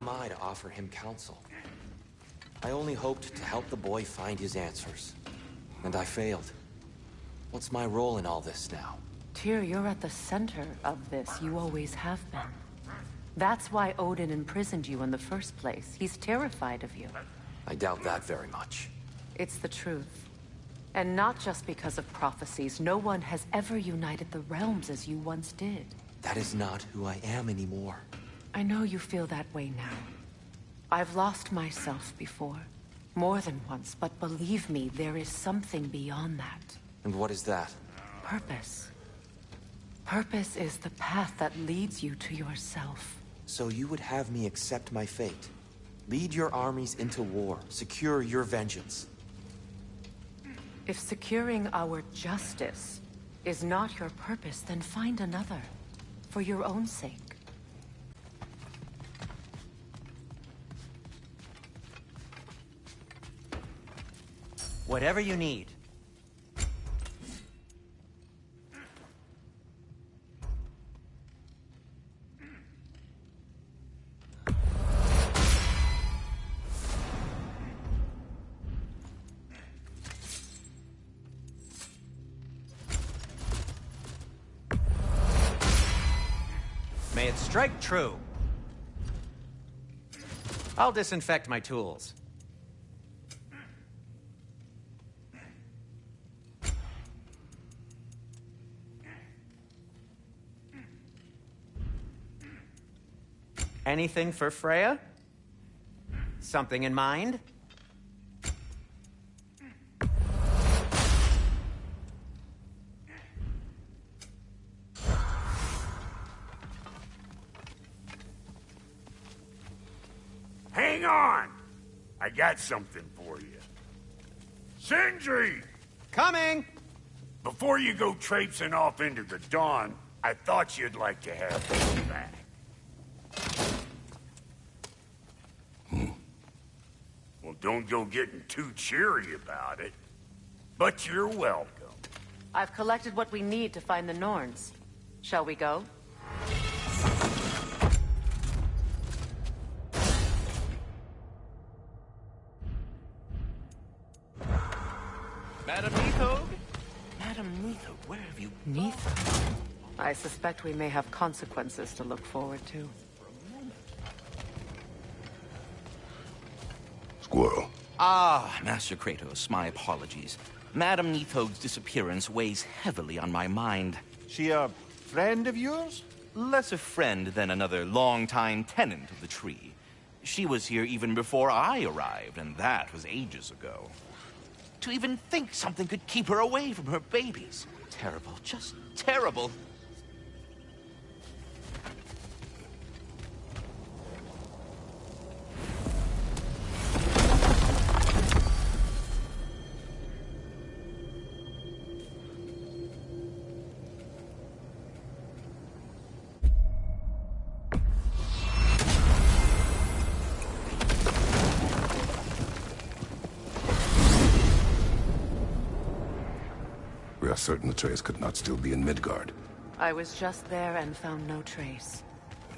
am I to offer him counsel? I only hoped to help the boy find his answers. And I failed. What's my role in all this now? Tyr, you're at the center of this. You always have been. That's why Odin imprisoned you in the first place. He's terrified of you. I doubt that very much. It's the truth. And not just because of prophecies. No one has ever united the realms as you once did. That is not who I am anymore. I know you feel that way now. I've lost myself before. More than once, but believe me, there is something beyond that. And what is that? Purpose. Purpose is the path that leads you to yourself. So you would have me accept my fate? Lead your armies into war, secure your vengeance. If securing our justice is not your purpose, then find another. For your own sake. Whatever you need. May it strike true. I'll disinfect my tools. Anything for Freya? Something in mind? Hang on! I got something for you. Sindri! Coming! Before you go traipsing off into the dawn, I thought you'd like to have this back. Well, don't go getting too cheery about it. But you're welcome. I've collected what we need to find the Norns. Shall we go? Madam Neathog? Madam Neathog, where have you... Neathog? I suspect we may have consequences to look forward to. Squirrel. Ah, Master Kratos, my apologies. Madam Neathog's disappearance weighs heavily on my mind. She a friend of yours? Less a friend than another long-time tenant of the tree. She was here even before I arrived, and that was ages ago. To even think something could keep her away from her babies. Terrible, just terrible. We are certain the trace could not still be in Midgard. I was just there and found no trace.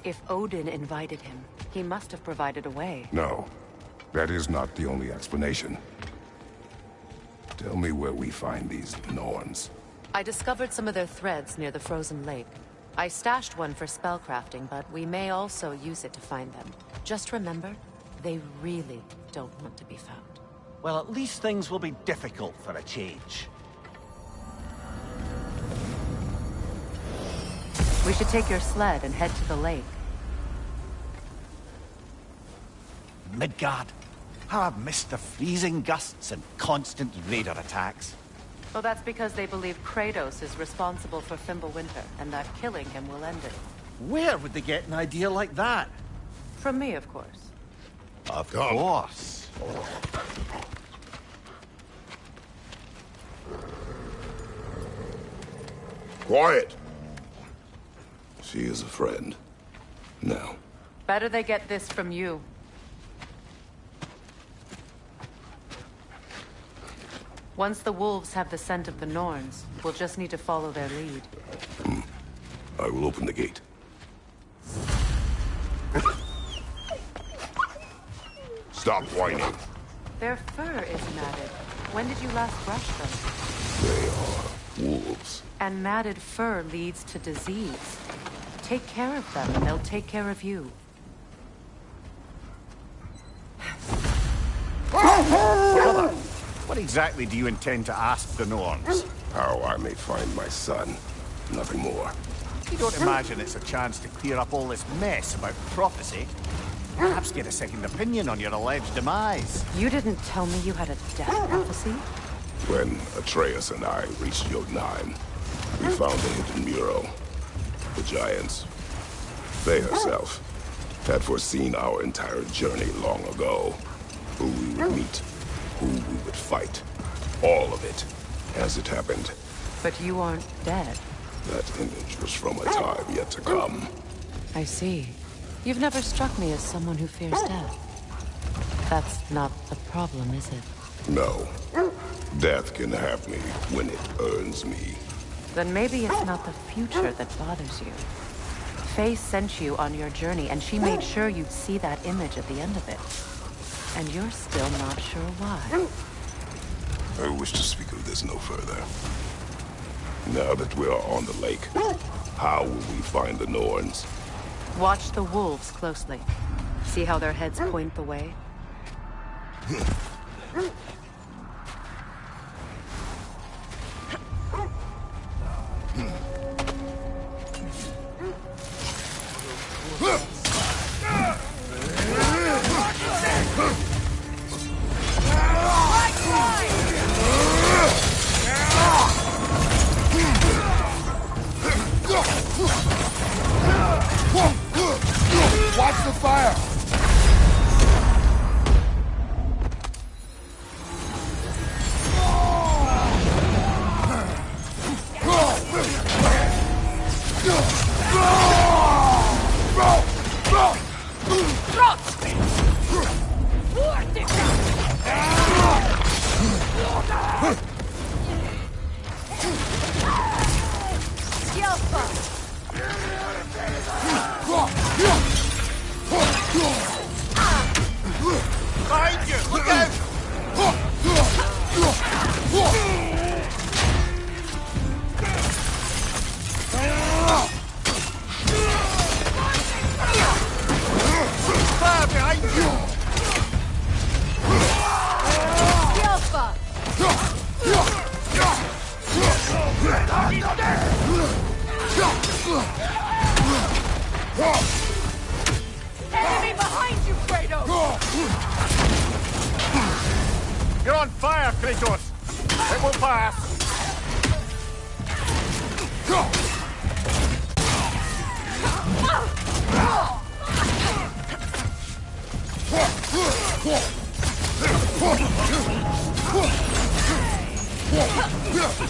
If Odin invited him, he must have provided a way. No, that is not the only explanation. Tell me where we find these Norns. I discovered some of their threads near the frozen lake. I stashed one for spellcrafting, but we may also use it to find them. Just remember, they really don't want to be found. Well, at least things will be difficult for a change. We should take your sled and head to the lake. Midgard. How I've missed the freezing gusts and constant raider attacks. Well, that's because they believe Kratos is responsible for Fimbulwinter, and that killing him will end it. Where would they get an idea like that? From me, of course. Of course. Quiet! She is a friend. Now. Better they get this from you. Once the wolves have the scent of the Norns, we'll just need to follow their lead. I will open the gate. Stop whining. Their fur is matted. When did you last brush them? They are wolves. And matted fur leads to disease. Take care of them, and they'll take care of you. Brother, what exactly do you intend to ask the Norns? How I may find my son. Nothing more. You don't imagine it's a chance to clear up all this mess about prophecy? Perhaps get a second opinion on your alleged demise. You didn't tell me you had a death prophecy? When Atreus and I reached Jotunheim, we found a hidden mural. The Giants, they herself, had foreseen our entire journey long ago. Who we would meet, who we would fight. All of it, as it happened. But you aren't dead. That image was from a time yet to come. I see. You've never struck me as someone who fears death. That's not the problem, is it? No. Death can have me when it earns me. Then maybe it's not the future that bothers you. Faye sent you on your journey, and she made sure you'd see that image at the end of it. And you're still not sure why. I wish to speak of this no further. Now that we are on the lake, how will we find the Norns? Watch the wolves closely. See how their heads point the way? Watch the fire! Behind you! Look out! Fire behind you! Enemy behind you, Kratos! You're on fire, Kratos! It will pass!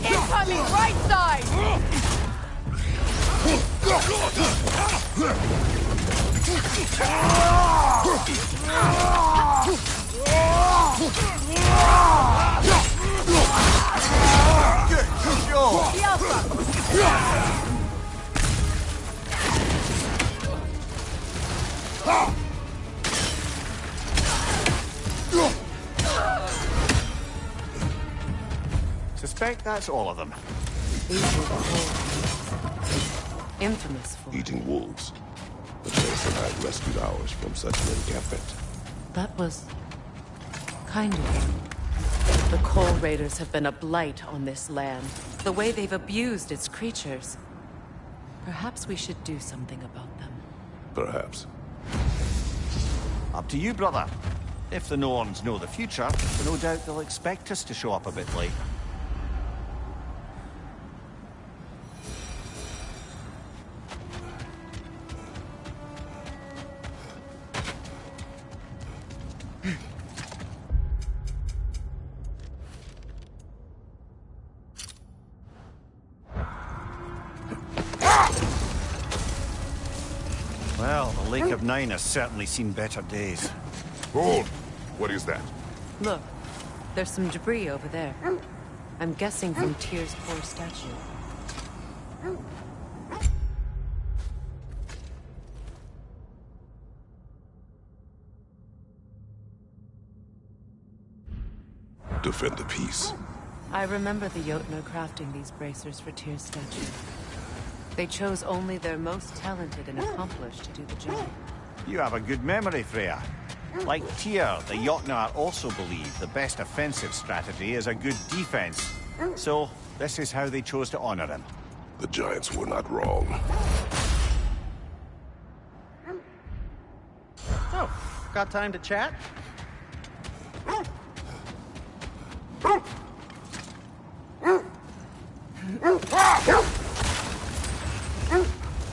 Incoming right side! Good job! Suspect that's all of them. These were the wolves. Infamous for Eating wolves. Atreus and I rescued ours from such an encampment. That was kind of you. The Coal Raiders have been a blight on this land. The way they've abused its creatures. Perhaps we should do something about them. Perhaps. Up to you, brother. If the Norns know the future, no doubt they'll expect us to show up a bit late. Well, the Lake of Nine has certainly seen better days. Hold! What is that? Look, there's some debris over there. I'm guessing from Tyr's poor statue. defend the peace. I remember the Jotnar crafting these bracers for Tyr's statue. They chose only their most talented and accomplished to do the job. You have a good memory, Freya. Like Tyr, the Jotnar also believe the best offensive strategy is a good defense. So, this is how they chose to honor him. The Giants were not wrong. Oh, got time to chat?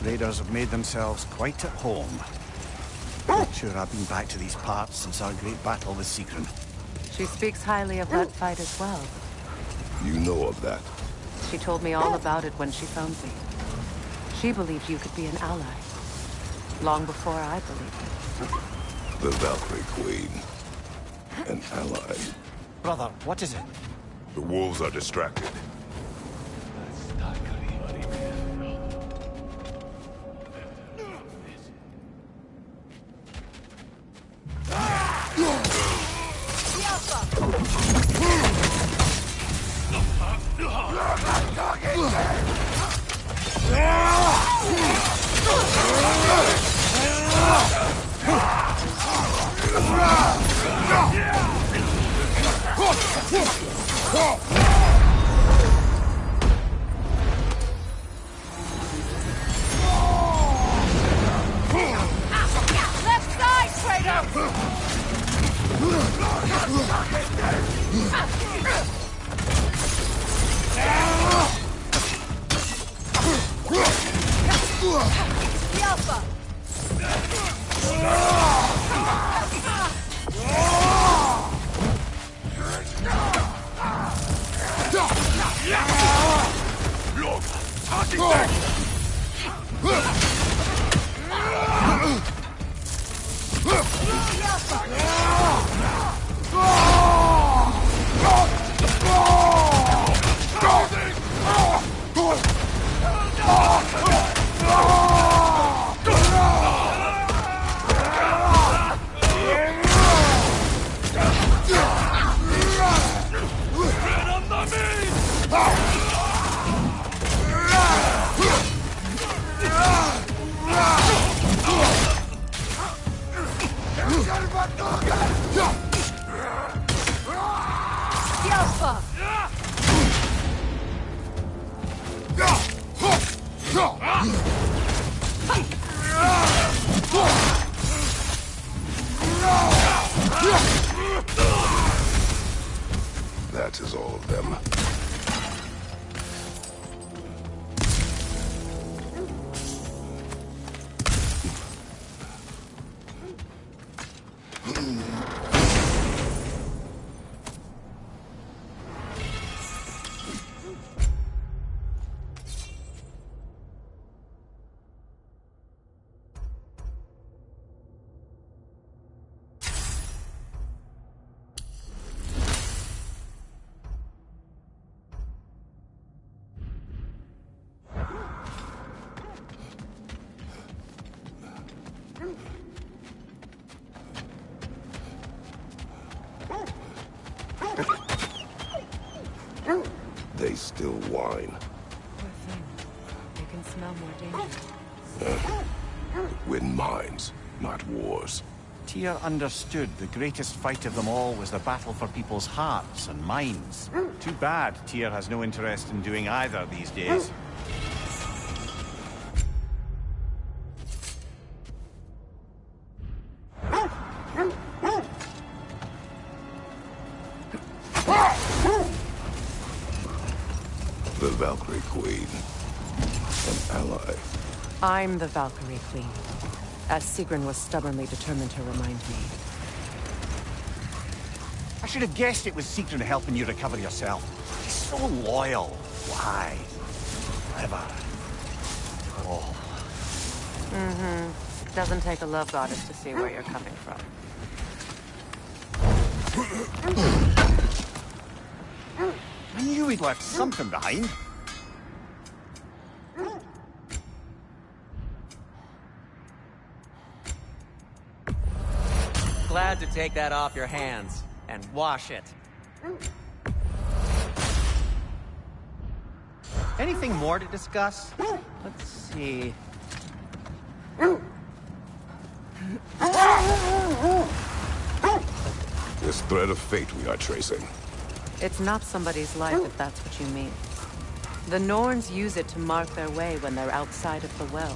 Raiders have made themselves quite at home. Not sure I've been back to these parts since our great battle with Sigrun. She speaks highly of that fight as well. You know of that. She told me all about it when she found me. She believed you could be an ally. Long before I believed it. The Valkyrie Queen. An ally. Brother, what is it? The wolves are distracted. Left side, traitor! The Alpha! That is all of them. They still whine. Poor thing. They can smell more danger. Win minds, not wars. Tyr understood the greatest fight of them all was the battle for people's hearts and minds. Too bad Tyr has no interest in doing either these days. The Valkyrie Queen. An ally. I'm the Valkyrie Queen, as Sigrun was stubbornly determined to remind me. I should have guessed it was Sigrun helping you recover yourself. He's so loyal. Why? Clever. Oh. Mm-hmm. Doesn't take a love goddess to see where you're coming from. I knew he'd left something behind. Glad to take that off your hands and wash it. Anything more to discuss? Let's see. This thread of fate we are tracing. It's not somebody's life, if that's what you mean. The Norns use it to mark their way when they're outside of the well.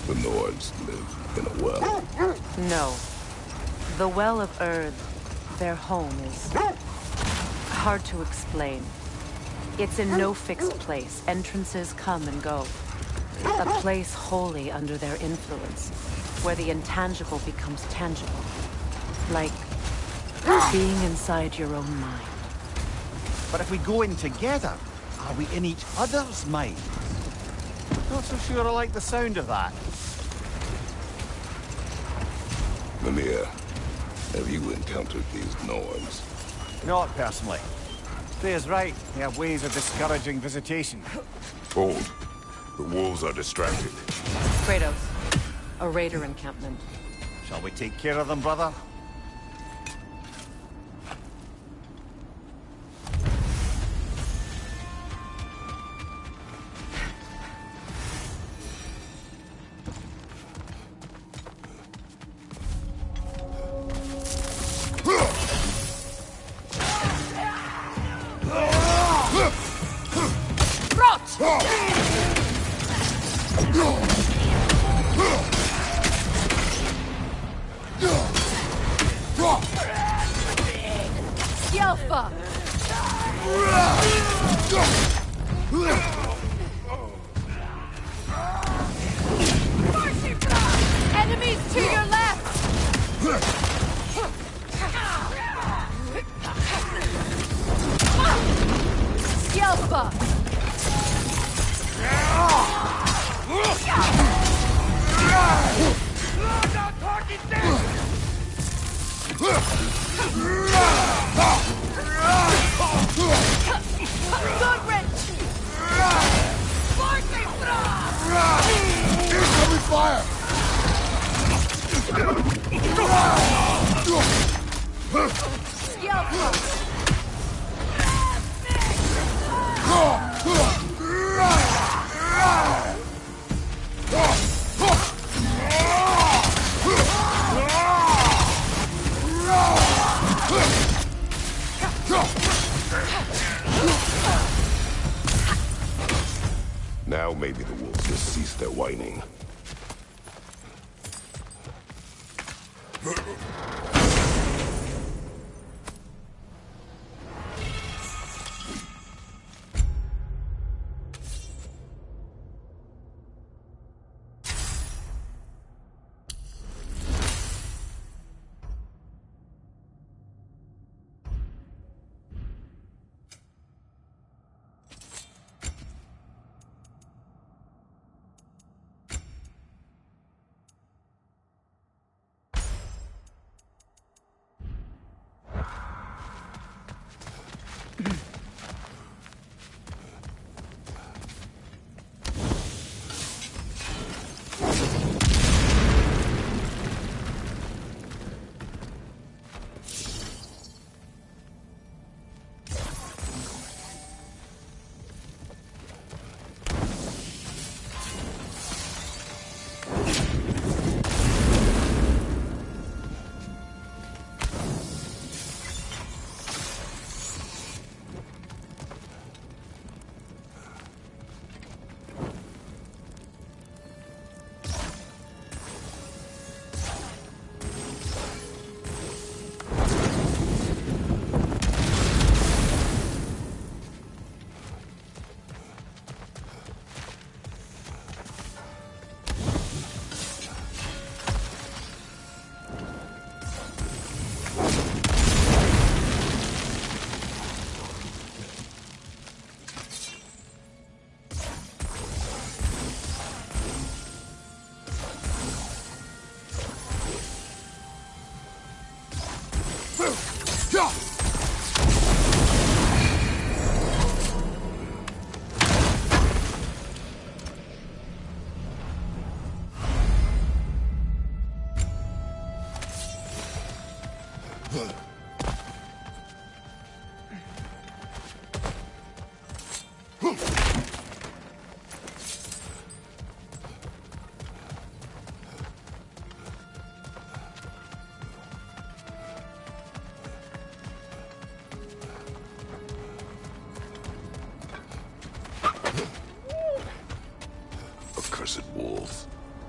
The Norns live in a well. No. The Well of Earth, their home, is hard to explain. It's in no fixed place. Entrances come and go. A place wholly under their influence, where the intangible becomes tangible. Like being inside your own mind. But if we go in together, are we in each other's minds? Not so sure I like the sound of that. Mimir, have you encountered these Norns? Not personally. Freya's right. They have ways of discouraging visitation. Hold. The wolves are distracted. Kratos, a raider encampment. Shall we take care of them, brother? Yelfa! Enemies to your left! Yelfa! Incoming fire! Now maybe the wolves will cease their whining.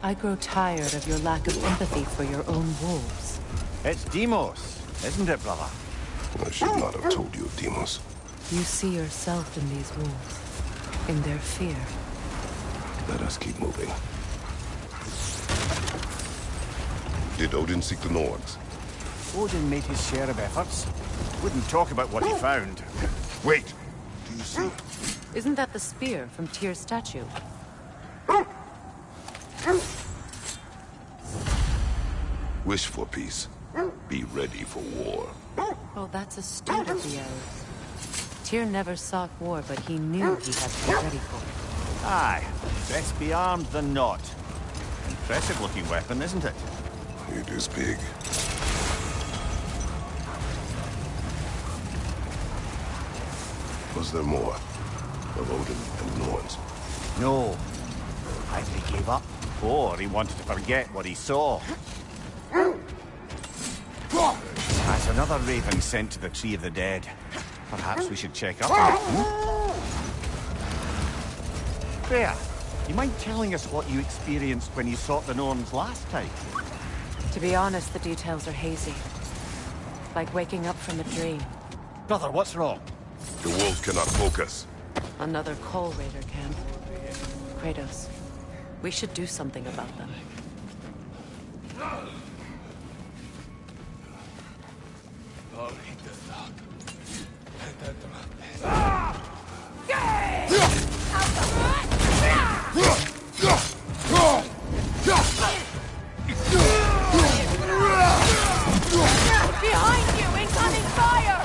I grow tired of your lack of empathy for your own wolves. It's Demos, isn't it, brother? I should not have told you, Demos. You see yourself in these wolves, in their fear. Let us keep moving. Did Odin seek the Norns? Odin made his share of efforts. Wouldn't talk about what he found. Wait! Do you see? Isn't that the spear from Tyr's statue? Wish for peace. Be ready for war. Oh, that's astute of the elves. Tyr never sought war, but he knew he had to be ready for it. Aye, best be armed than not. Impressive-looking weapon, isn't it? It is big. Was there more? Of Odin and the Norns? No. Either he gave up, or he wanted to forget what he saw. That's another raven sent to the Tree of the Dead. Perhaps we should check up on it. Freya, you mind telling us what you experienced when you sought the Norns last time? To be honest, the details are hazy. Like waking up from a dream. Brother, what's wrong? The wolves cannot focus. Another Coal Raider camp. Kratos, we should do something about them. Behind you! Incoming fire!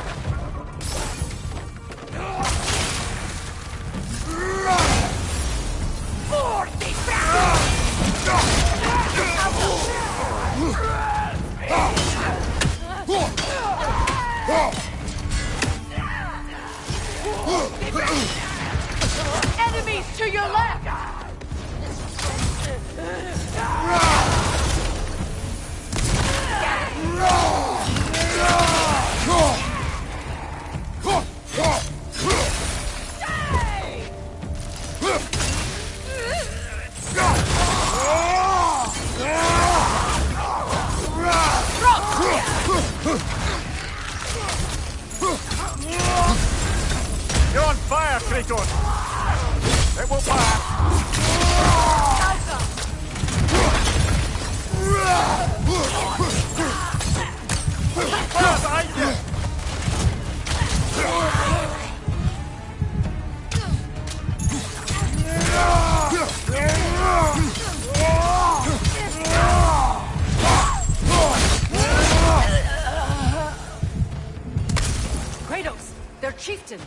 Enemies to your left! You're on fire, Kratos! It will pass! Fire behind you! Kratos, their chieftain!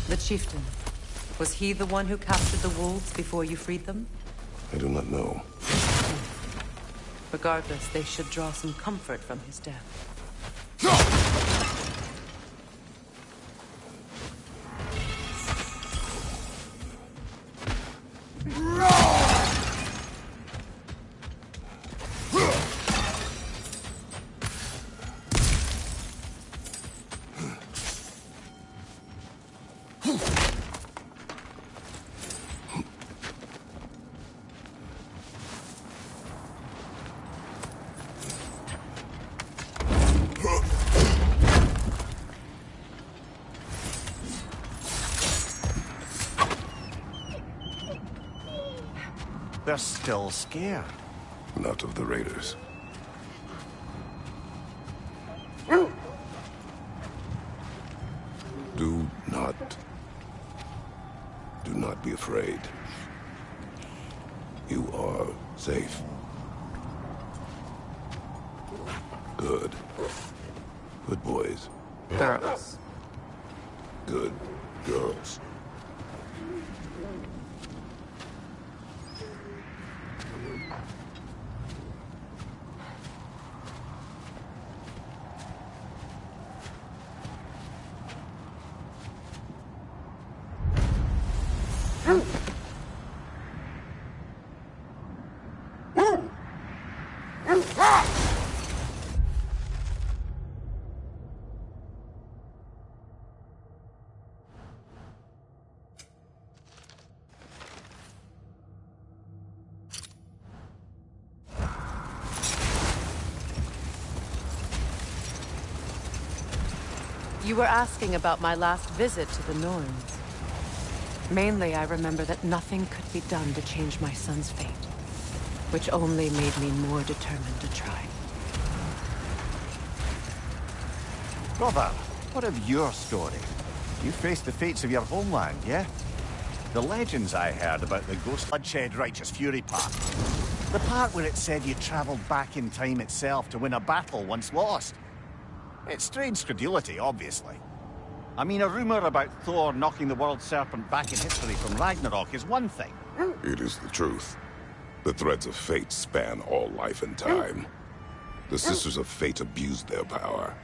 The chieftain. Was he the one who captured the wolves before you freed them? I do not know. Regardless, they should draw some comfort from his death. They're still scared. Not of the raiders. Do not be afraid. You are safe. Good. Good boys. Girls. Good girls. You were asking about my last visit to the Norns. Mainly, I remember that nothing could be done to change my son's fate, which only made me more determined to try. Brother, what of your story? You faced the fates of your homeland, yeah? The legends I heard about the ghost bloodshed righteous fury part. The part where it said you traveled back in time itself to win a battle once lost. It's strange credulity, obviously. I mean, a rumor about Thor knocking the world serpent back in history from Ragnarok is one thing. It is the truth. The threads of fate span all life and time. The Sisters of Fate abused their power.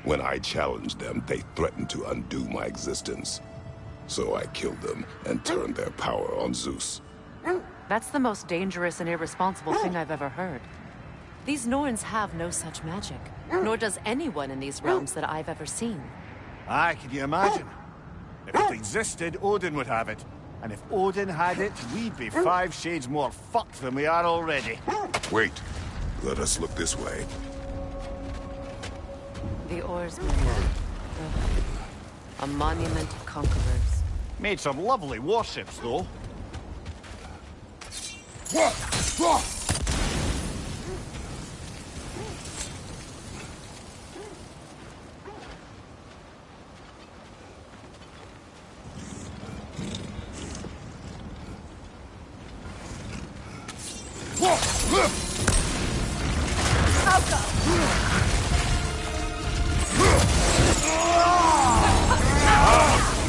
When I challenged them, they threatened to undo my existence. So I killed them and turned their power on Zeus. That's the most dangerous and irresponsible thing I've ever heard. These Norns have no such magic, nor does anyone in these realms that I've ever seen. Aye, can you imagine? If it existed, Odin would have it. And if Odin had it, we'd be 5 shades more fucked than we are already. Wait. Let us look this way. The oarsmen. A monument of conquerors. Made some lovely warships, though.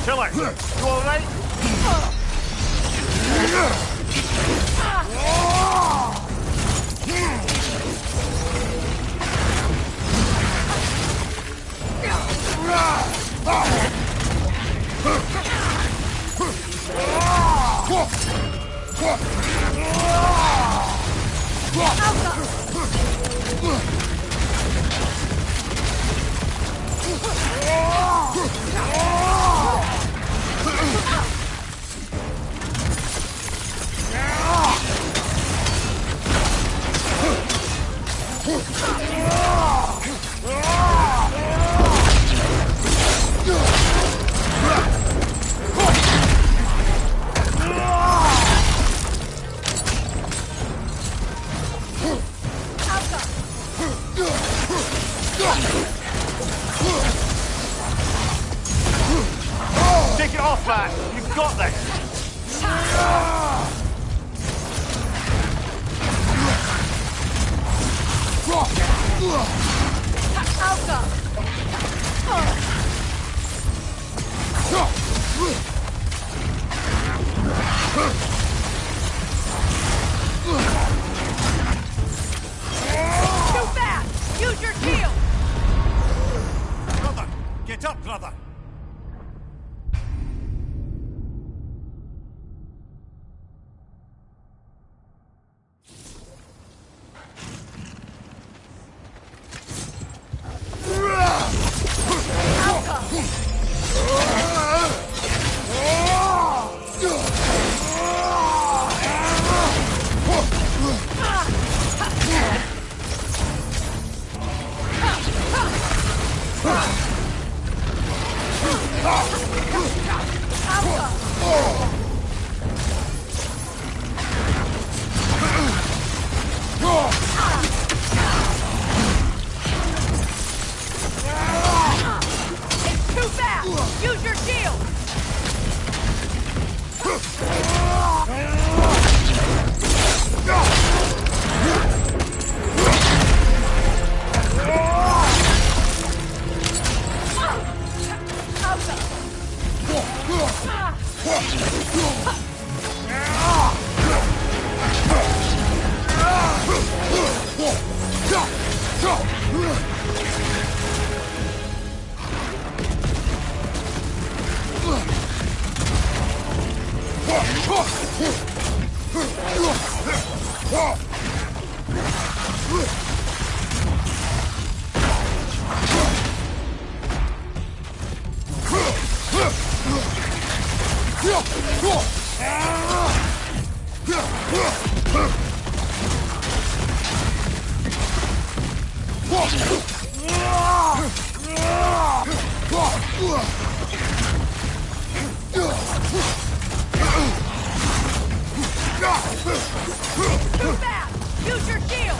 Killer, you all right? Take it off, man! You've got this! Too fast! Use your shield! Brother! Get up, brother! Too fast! Use your shield!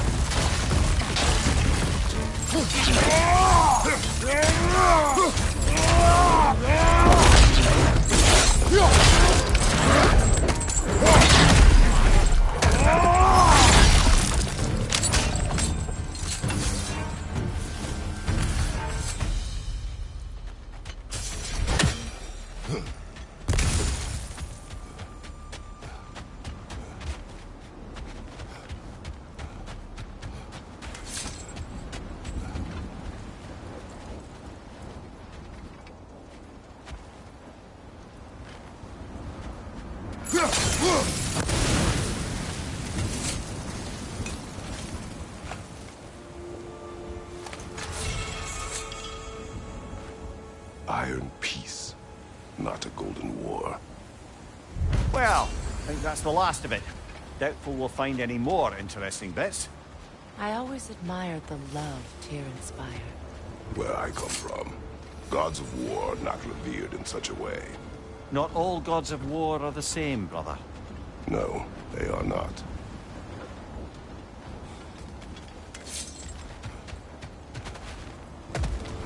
Iron peace, not a golden war. Well, I think that's the last of it. Doubtful we'll find any more interesting bits. I always admired the love Tyr inspired. Where I come from, gods of war are not revered in such a way. Not all gods of war are the same, brother. No, they are not.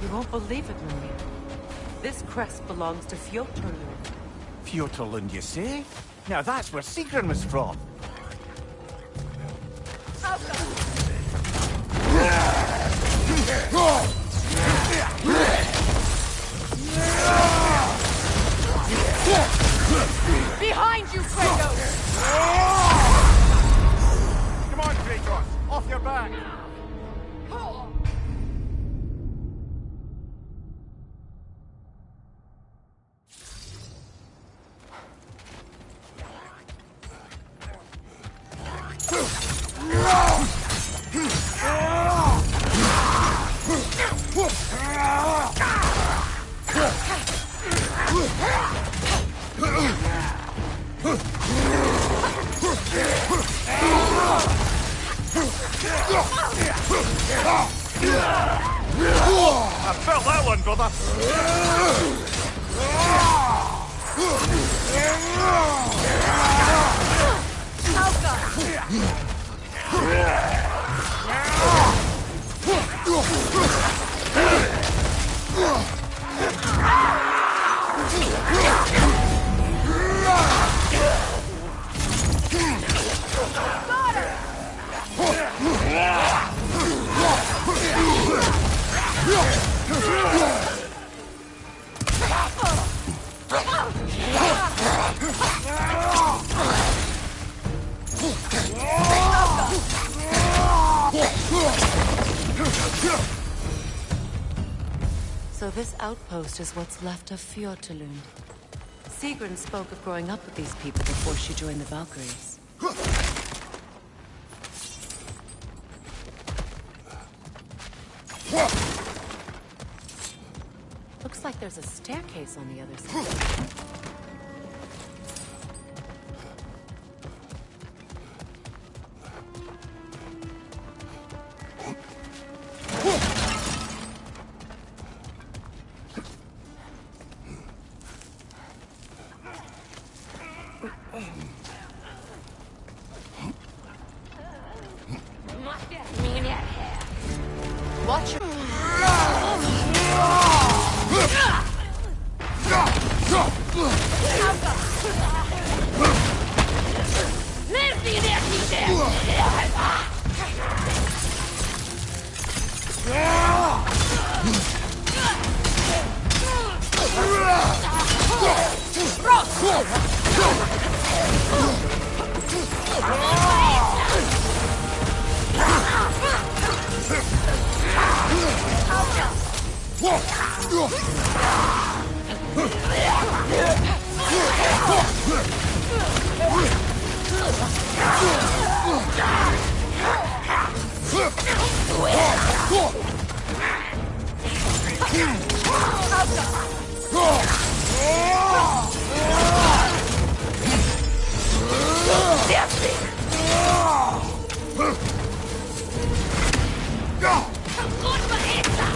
You won't believe it, Maria. This crest belongs to Fjotorlund. Fjotorlund, you say? Now that's where Sigrun was from. Behind you, Kratos! Come on, Kratos! Off your back! I felt that one, brother! So this outpost is what's left of Fjotorlund. Sigrun spoke of growing up with these people before she joined the Valkyries. Looks like there's a staircase on the other side. Watch your... Kurwa, esta!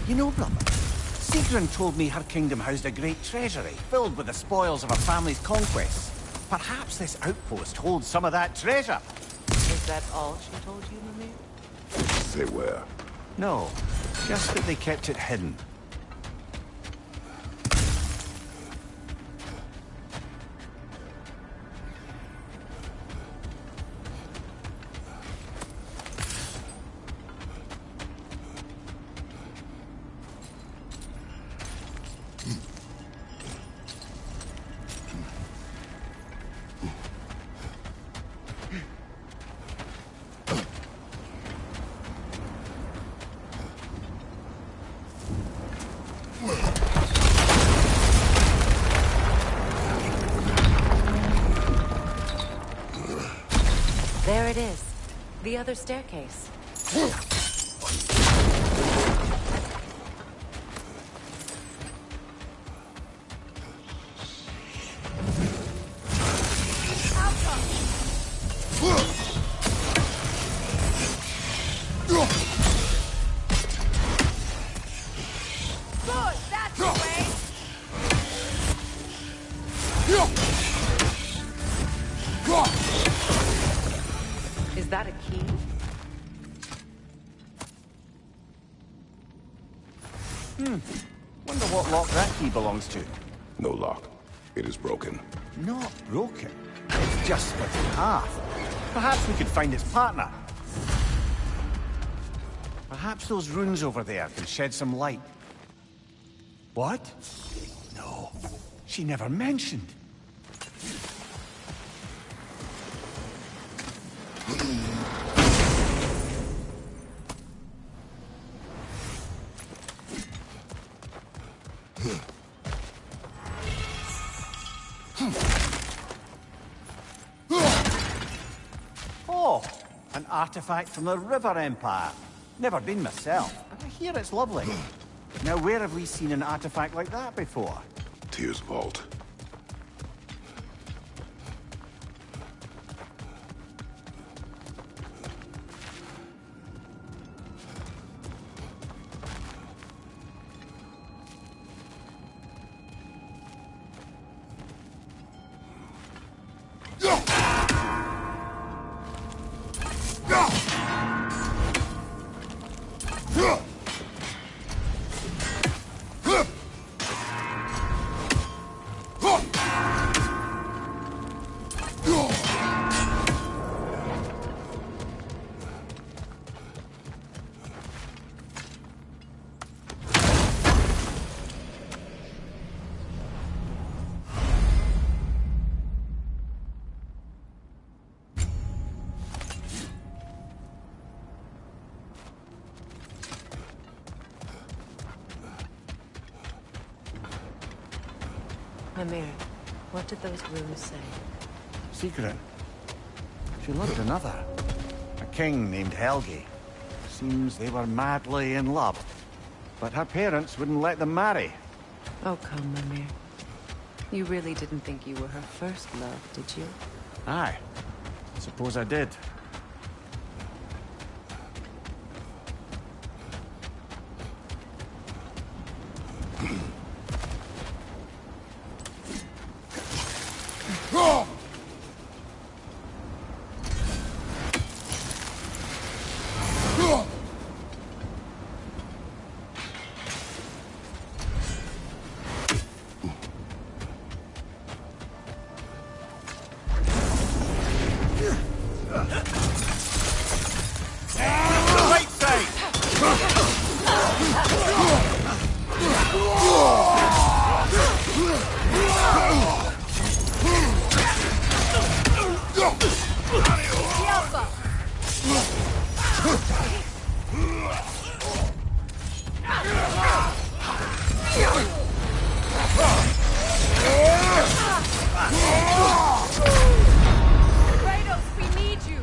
You know, brother, Sigrun told me her kingdom housed a great treasury filled with the spoils of her family's conquests. Perhaps this outpost holds some of that treasure. Is that all she told you, Mimir? Say where? No, just that they kept it hidden. There it is. The other staircase. Good, that's the way. Is that a key? Wonder what lock that key belongs to. No lock. It is broken. Not broken. It's just split in half. Perhaps we could find its partner. Perhaps those runes over there can shed some light. What? No. She never mentioned. Oh, an artifact from the River Empire. Never been myself, but I hear it's lovely. Now, where have we seen an artifact like that before? Tyr's vault. Mimir, what did those runes say? Sigrun. She loved another. A king named Helgi. Seems they were madly in love. But her parents wouldn't let them marry. Oh, come, Mimir. You really didn't think you were her first love, did you? Aye. Suppose I did. Right side! The Alpha. Kratos, we need you!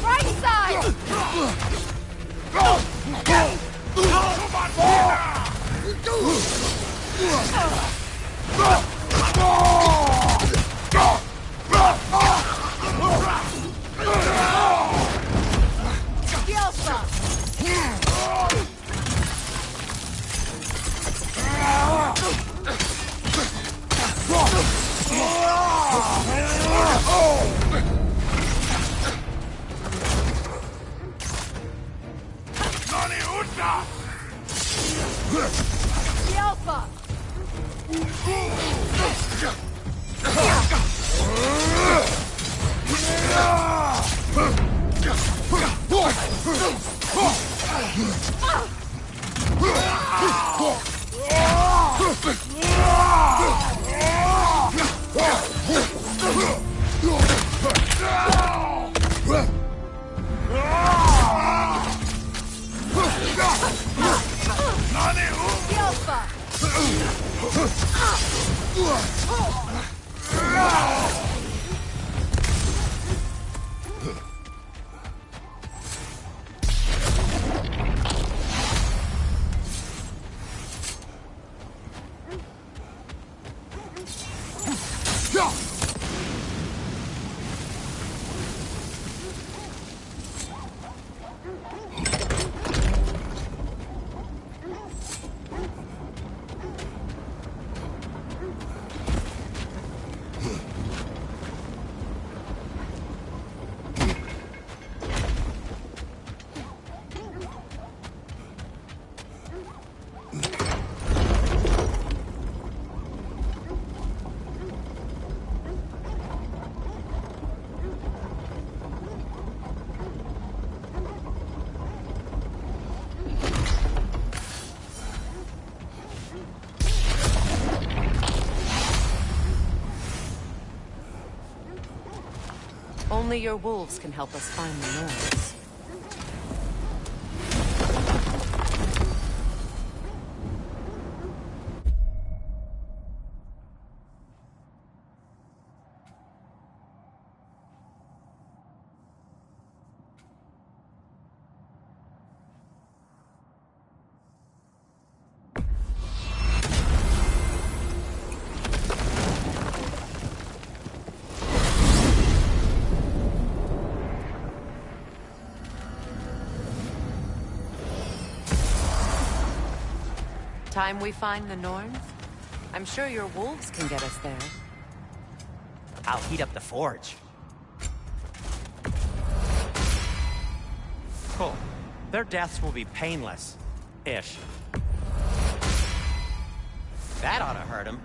Right side! Only your wolves can help us find the Norns. Time we find the Norns? I'm sure your wolves can get us there. I'll heat up the forge. Cool. Their deaths will be painless. Ish. That ought to hurt him.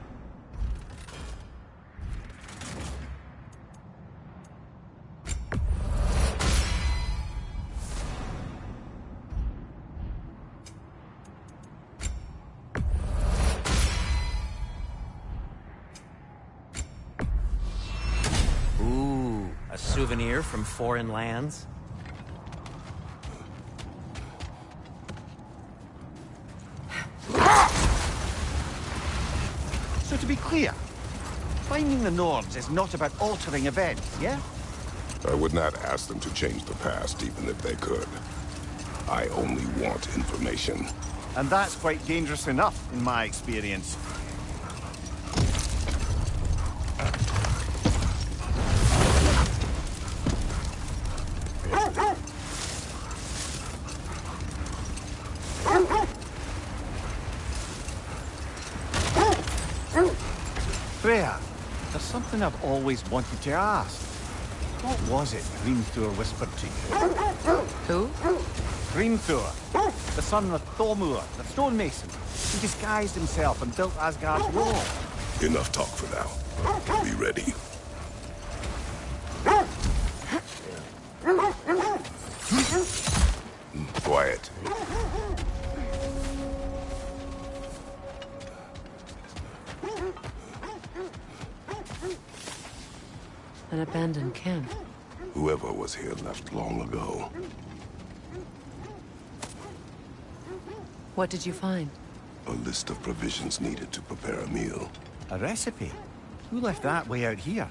Ooh, a souvenir from foreign lands? So to be clear, finding the Norns is not about altering events, yeah? I would not ask them to change the past, even if they could. I only want information. And that's quite dangerous enough, in my experience. Freya, there's something I've always wanted to ask. What was it Hrimthur whispered to you? Who? Hrimthur, the son of Thormur, the stonemason. He disguised himself and built Asgard's wall. Enough talk for now. Be ready. An abandoned camp. Whoever was here left long ago. What did you find? A list of provisions needed to prepare a meal. A recipe? Who left that way out here?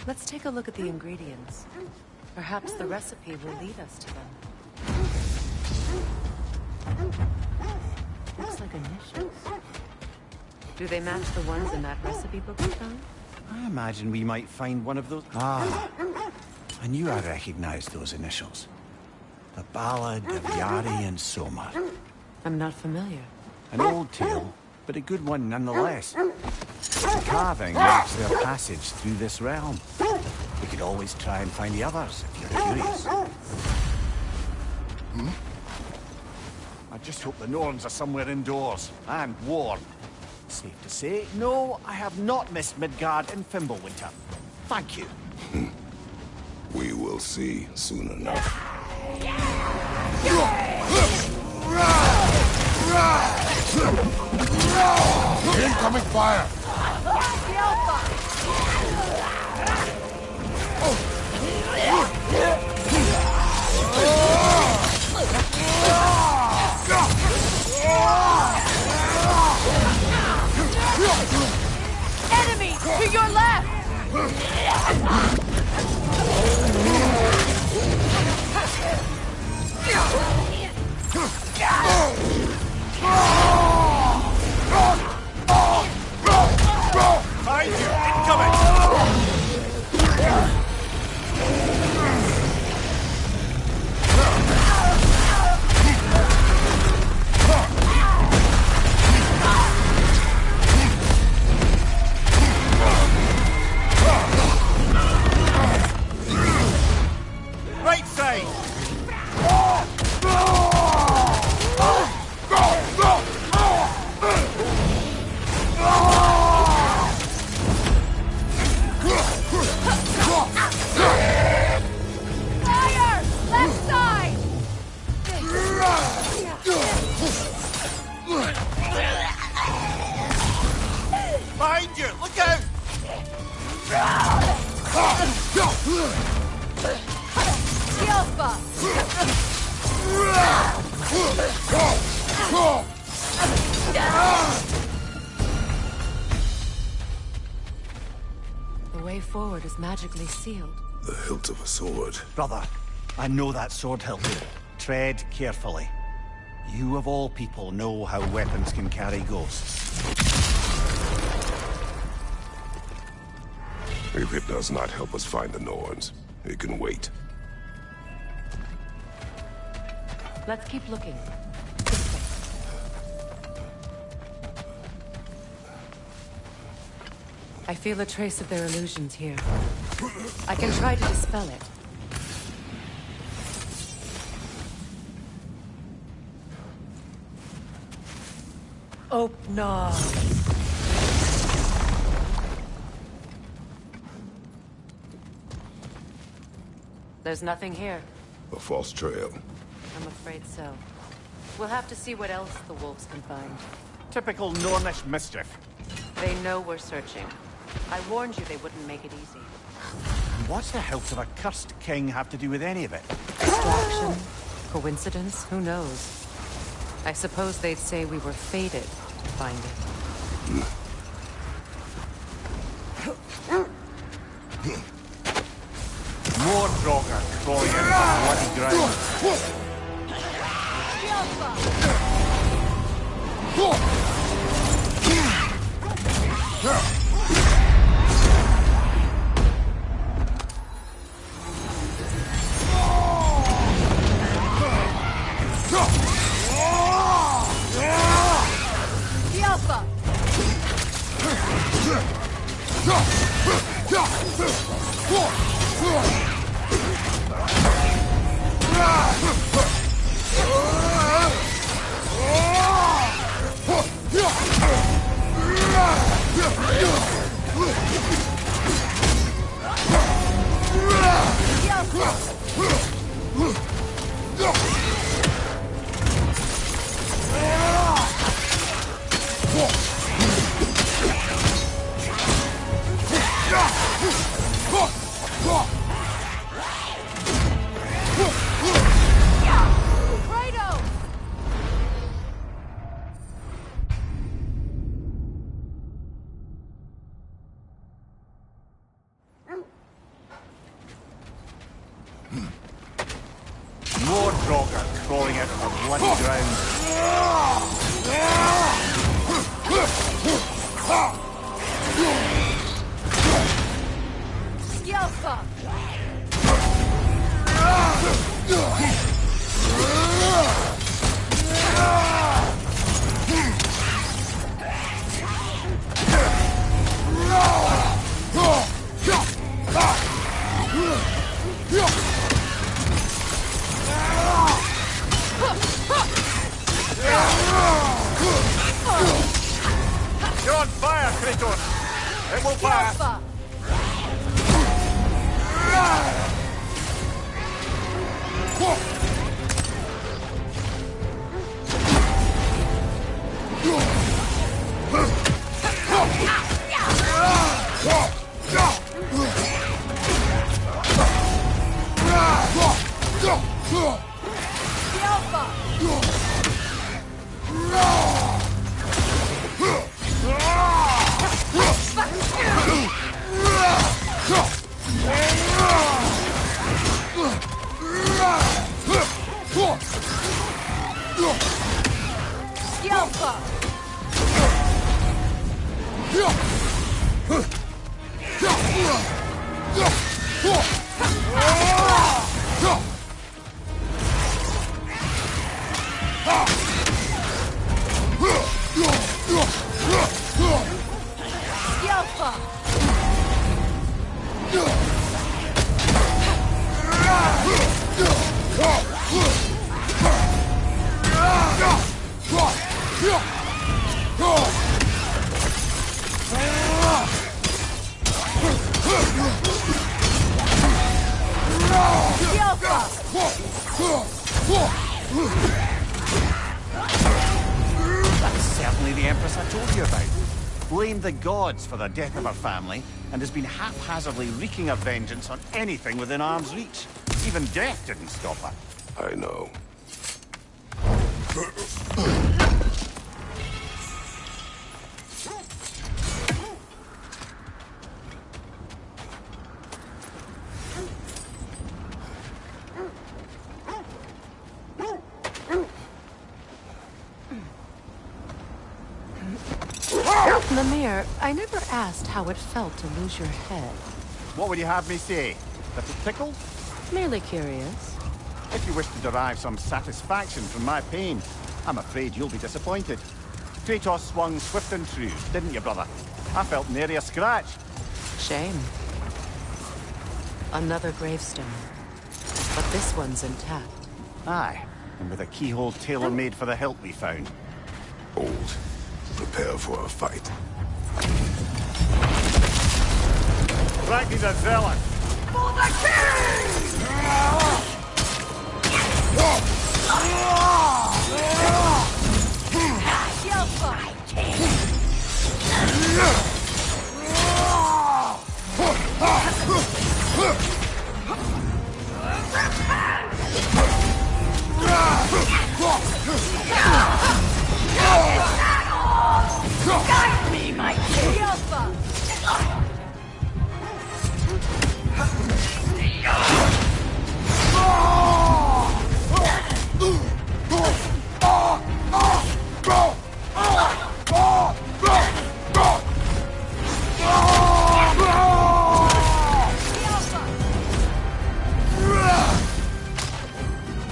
Let's take a look at the ingredients. Perhaps the recipe will lead us to them. Looks like initials. Do they match the ones in that recipe book we found? I imagine we might find one of those... Ah, I knew I recognized those initials. The Ballad of Yari and Soma. I'm not familiar. An old tale, but a good one nonetheless. The carving marks their passage through this realm. We could always try and find the others, if you're curious. I just hope the Norns are somewhere indoors, and warm. Safe to say, no, I have not missed Midgard and Fimbulwinter. Thank you. We will see soon enough. Incoming fire! Enemy! To your left! Behind you! Incoming! Right side! Fire! Left side! Behind you! Look out! Alpha! The way forward is magically sealed. The hilt of a sword. Brother, I know that sword hilt. Tread carefully. You of all people know how weapons can carry ghosts. If it does not help us find the Norns, it can wait. Let's keep looking. This way. I feel a trace of their illusions here. I can try to dispel it. Oh, no. There's nothing here. A false trail. I'm afraid so. We'll have to see what else the wolves can find. Typical Nornish mischief. They know we're searching. I warned you they wouldn't make it easy. And what's the hilt of a cursed king have to do with any of it? Distraction? Coincidence? Who knows? I suppose they'd say we were fated to find it. More Draugr crawling out of the bloody ground. Draugr crawling out of the bloody ground. Skjelfa! You're on fire, Kratos! It will pass! Skjelfa! Skjelfa! Skjelfa! That's certainly the Empress I told you about. Blamed the gods for the death of her family, and has been haphazardly wreaking her vengeance on anything within arm's reach. Even death didn't stop her. I know. Lemire, I never asked how it felt to lose your head. What would you have me say? That it tickled? Merely curious. If you wish to derive some satisfaction from my pain, I'm afraid you'll be disappointed. Kratos swung swift and true, didn't you, brother? I felt nary a scratch. Shame. Another gravestone. But this one's intact. Aye, and with a keyhole tailor-made for the hilt we found. Old. Prepare for a fight. Ragni's a zealot. For the king! Skjelfa! Guide me, my king! Skjelfa!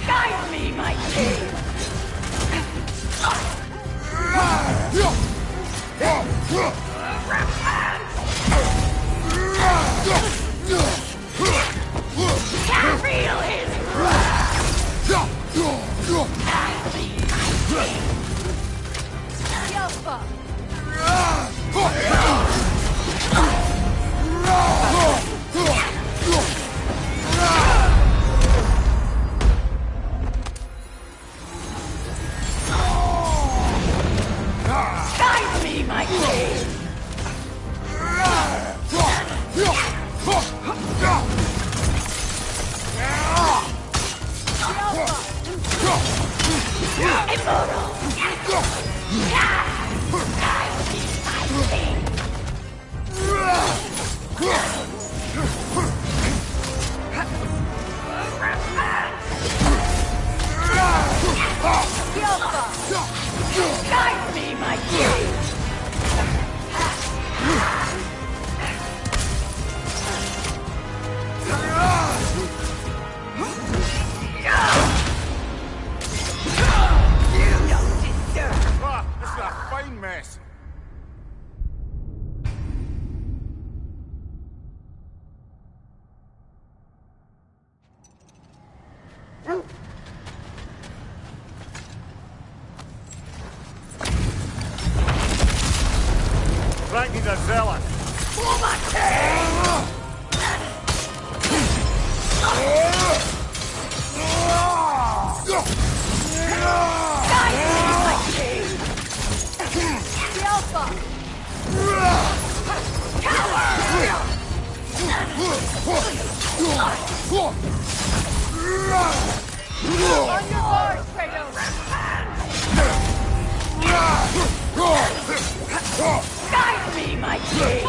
Guide me, my king! On your guard, Kratos! Guide me, my king!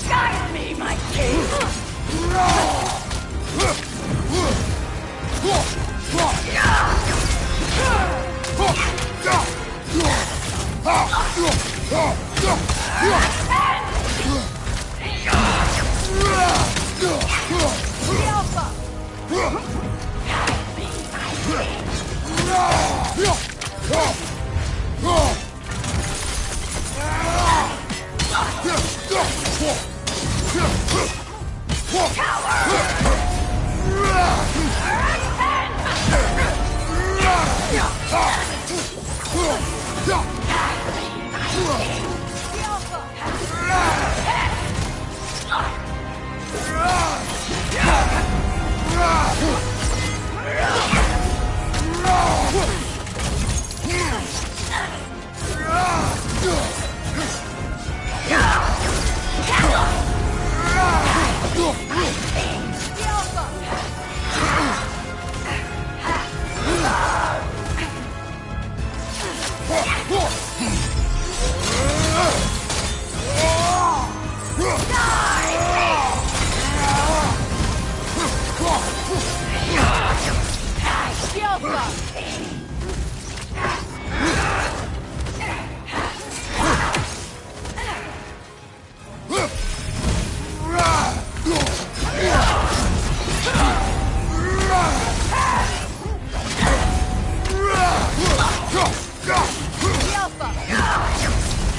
Guide me, my king!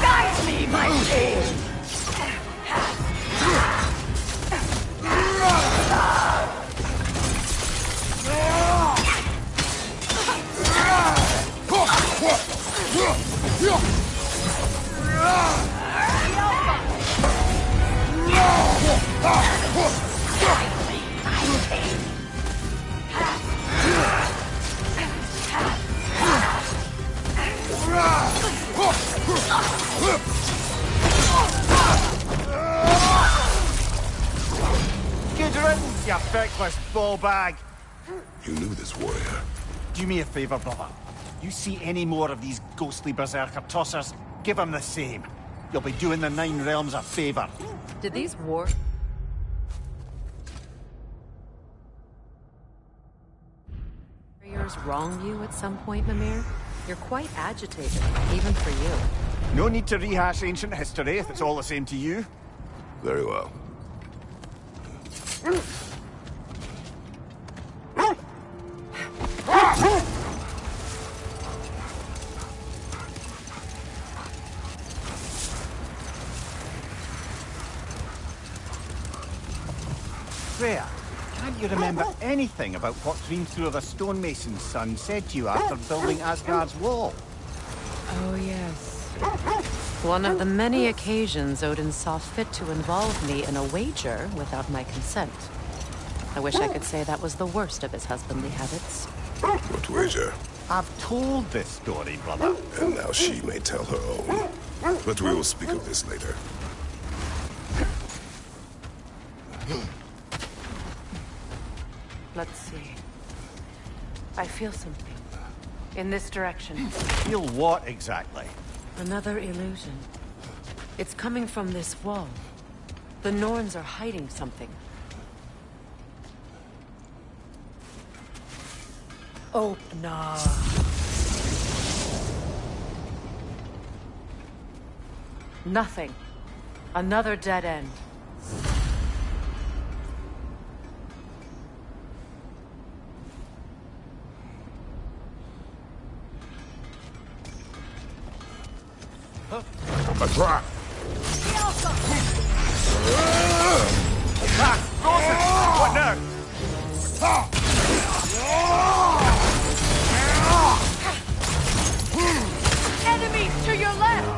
Guide me, my king! Good riddance, you feckless ball bag. You knew this warrior. Do me a favor, brother. You see any more of these ghostly berserker tossers, give them the same. You'll be doing the Nine Realms a favor. Did these war... warriors wrong you at some point, Mimir? You're quite agitated, even for you. No need to rehash ancient history if it's all the same to you. Very well. Freya, can't you remember anything about what Dreamthrough the stonemason's son said to you after building Asgard's wall? Oh, yes. One of the many occasions Odin saw fit to involve me in a wager without my consent. I wish I could say that was the worst of his husbandly habits. What wager? I've told this story, brother. And now she may tell her own. But we will speak of this later. Let's see. I feel something. In this direction. Feel what exactly? Another illusion. It's coming from this wall. The Norns are hiding something. Oh, no. Nothing. Another dead end. A trap! What now? Enemies to your left!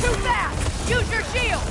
Too fast! Use your shield!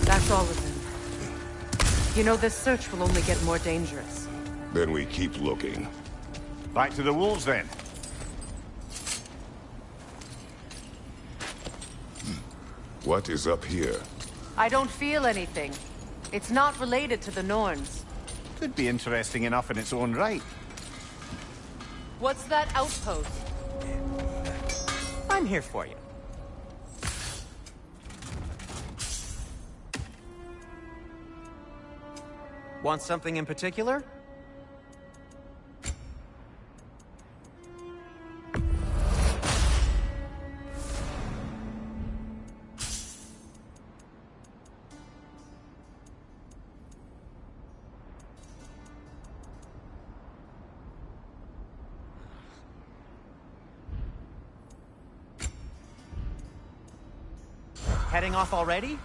That's all of them. You know, this search will only get more dangerous. Then we keep looking. Back to the wolves, then. What is up here? I don't feel anything. It's not related to the Norns. Could be interesting enough in its own right. What's that outpost? I'm here for you. Want something in particular? Heading off already?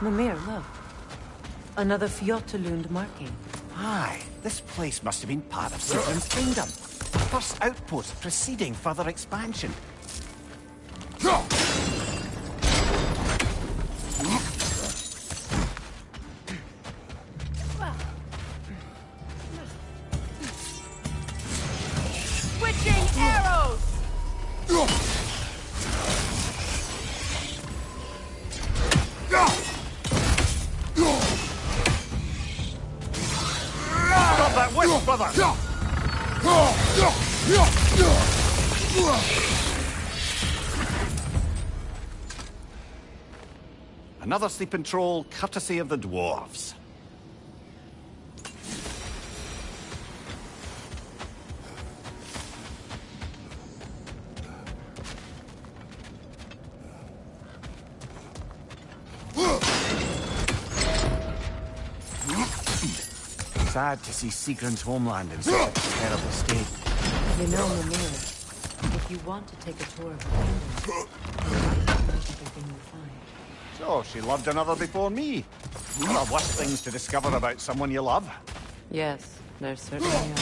Mimir, look. Another Fjotalund marking. Aye, this place must have been part of Sigmund's kingdom. First outpost preceding further expansion. Switching arrows! Stop that whip, brother! Another sleeping troll, courtesy of the dwarves. Sad to see Sigrun's homeland in such a terrible state. You know, Mimir, if you want to take a tour of the kingdom, you have to find everything you find. So, she loved another before me. One of the worst things to discover about someone you love. Yes, there certainly are.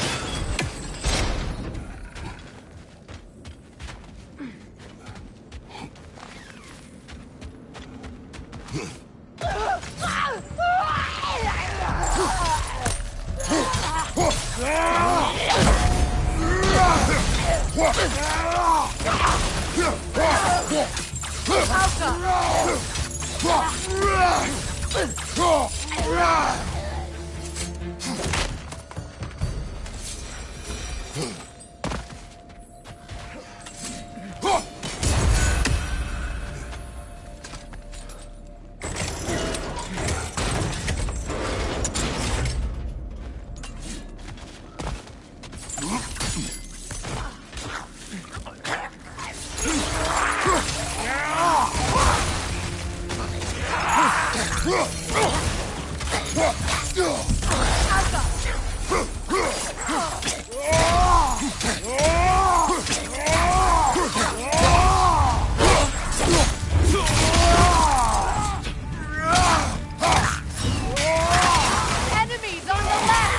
Enemies on the left!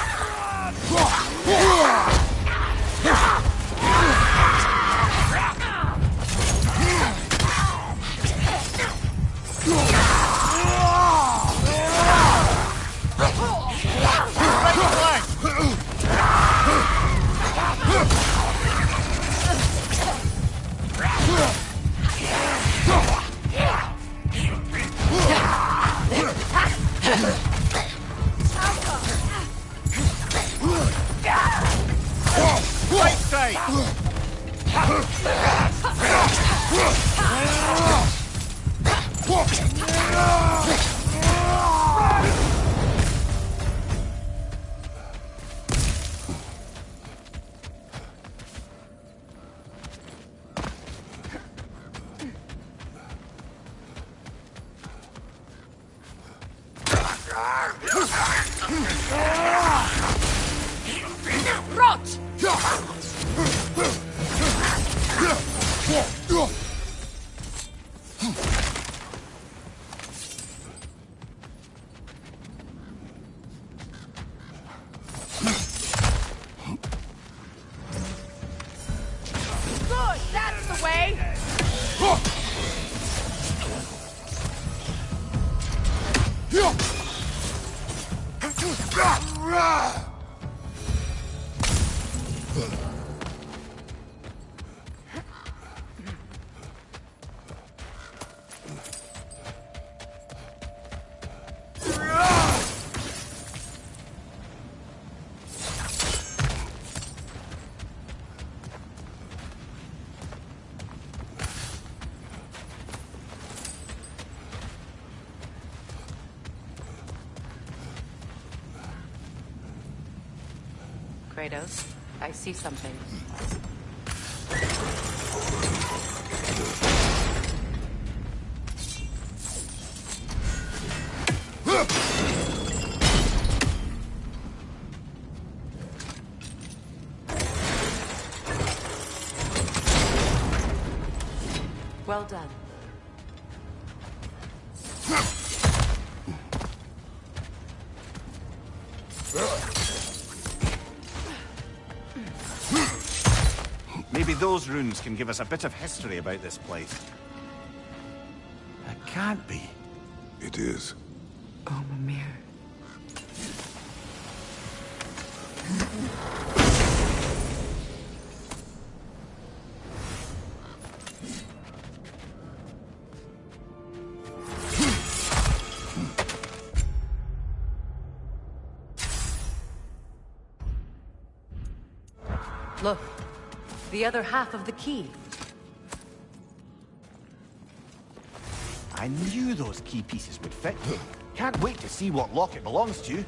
Right side! Rot! Good, that's the way! Kratos, I see something. Well done. Maybe those runes can give us a bit of history about this place. It can't be. It is. Oh, Mimir. Look, the other half of the key. I knew those key pieces would fit. Can't wait to see what lock it belongs to.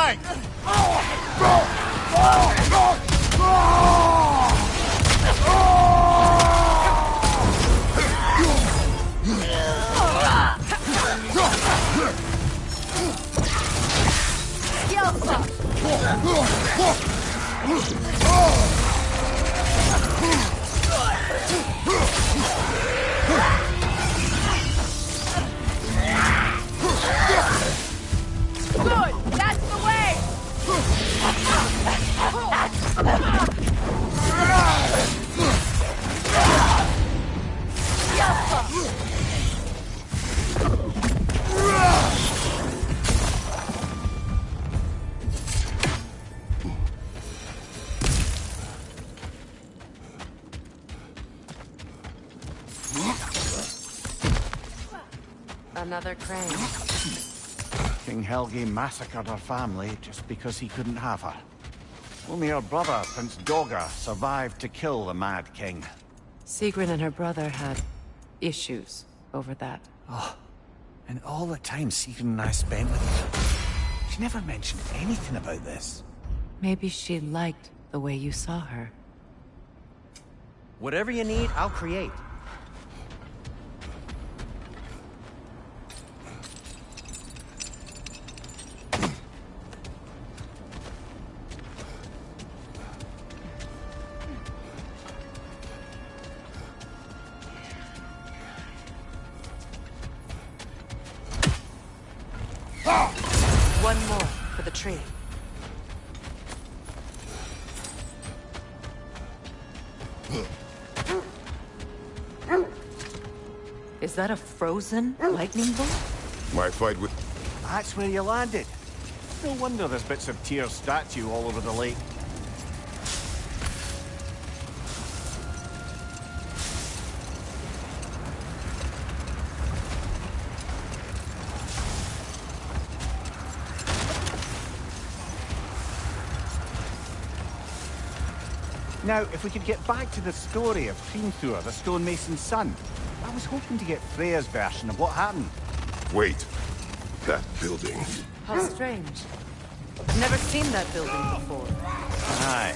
thing! Good! That's the way! Another crane. King Helgi massacred her family just because he couldn't have her. Only her brother, Prince Dogger, survived to kill the Mad King. Sigrun and her brother had issues over that. And all the time Sigrun and I spent with her, she never mentioned anything about this. Maybe she liked the way you saw her. Whatever you need, I'll create. One more for the tree. Is that a frozen lightning bolt? My fight with... That's where you landed. No wonder there's bits of Tyr's statue all over the lake. Now, if we could get back to the story of Hrimthur, the stonemason's son. I was hoping to get Freya's version of what happened. Wait. That building. How strange. Never seen that building before. Aye.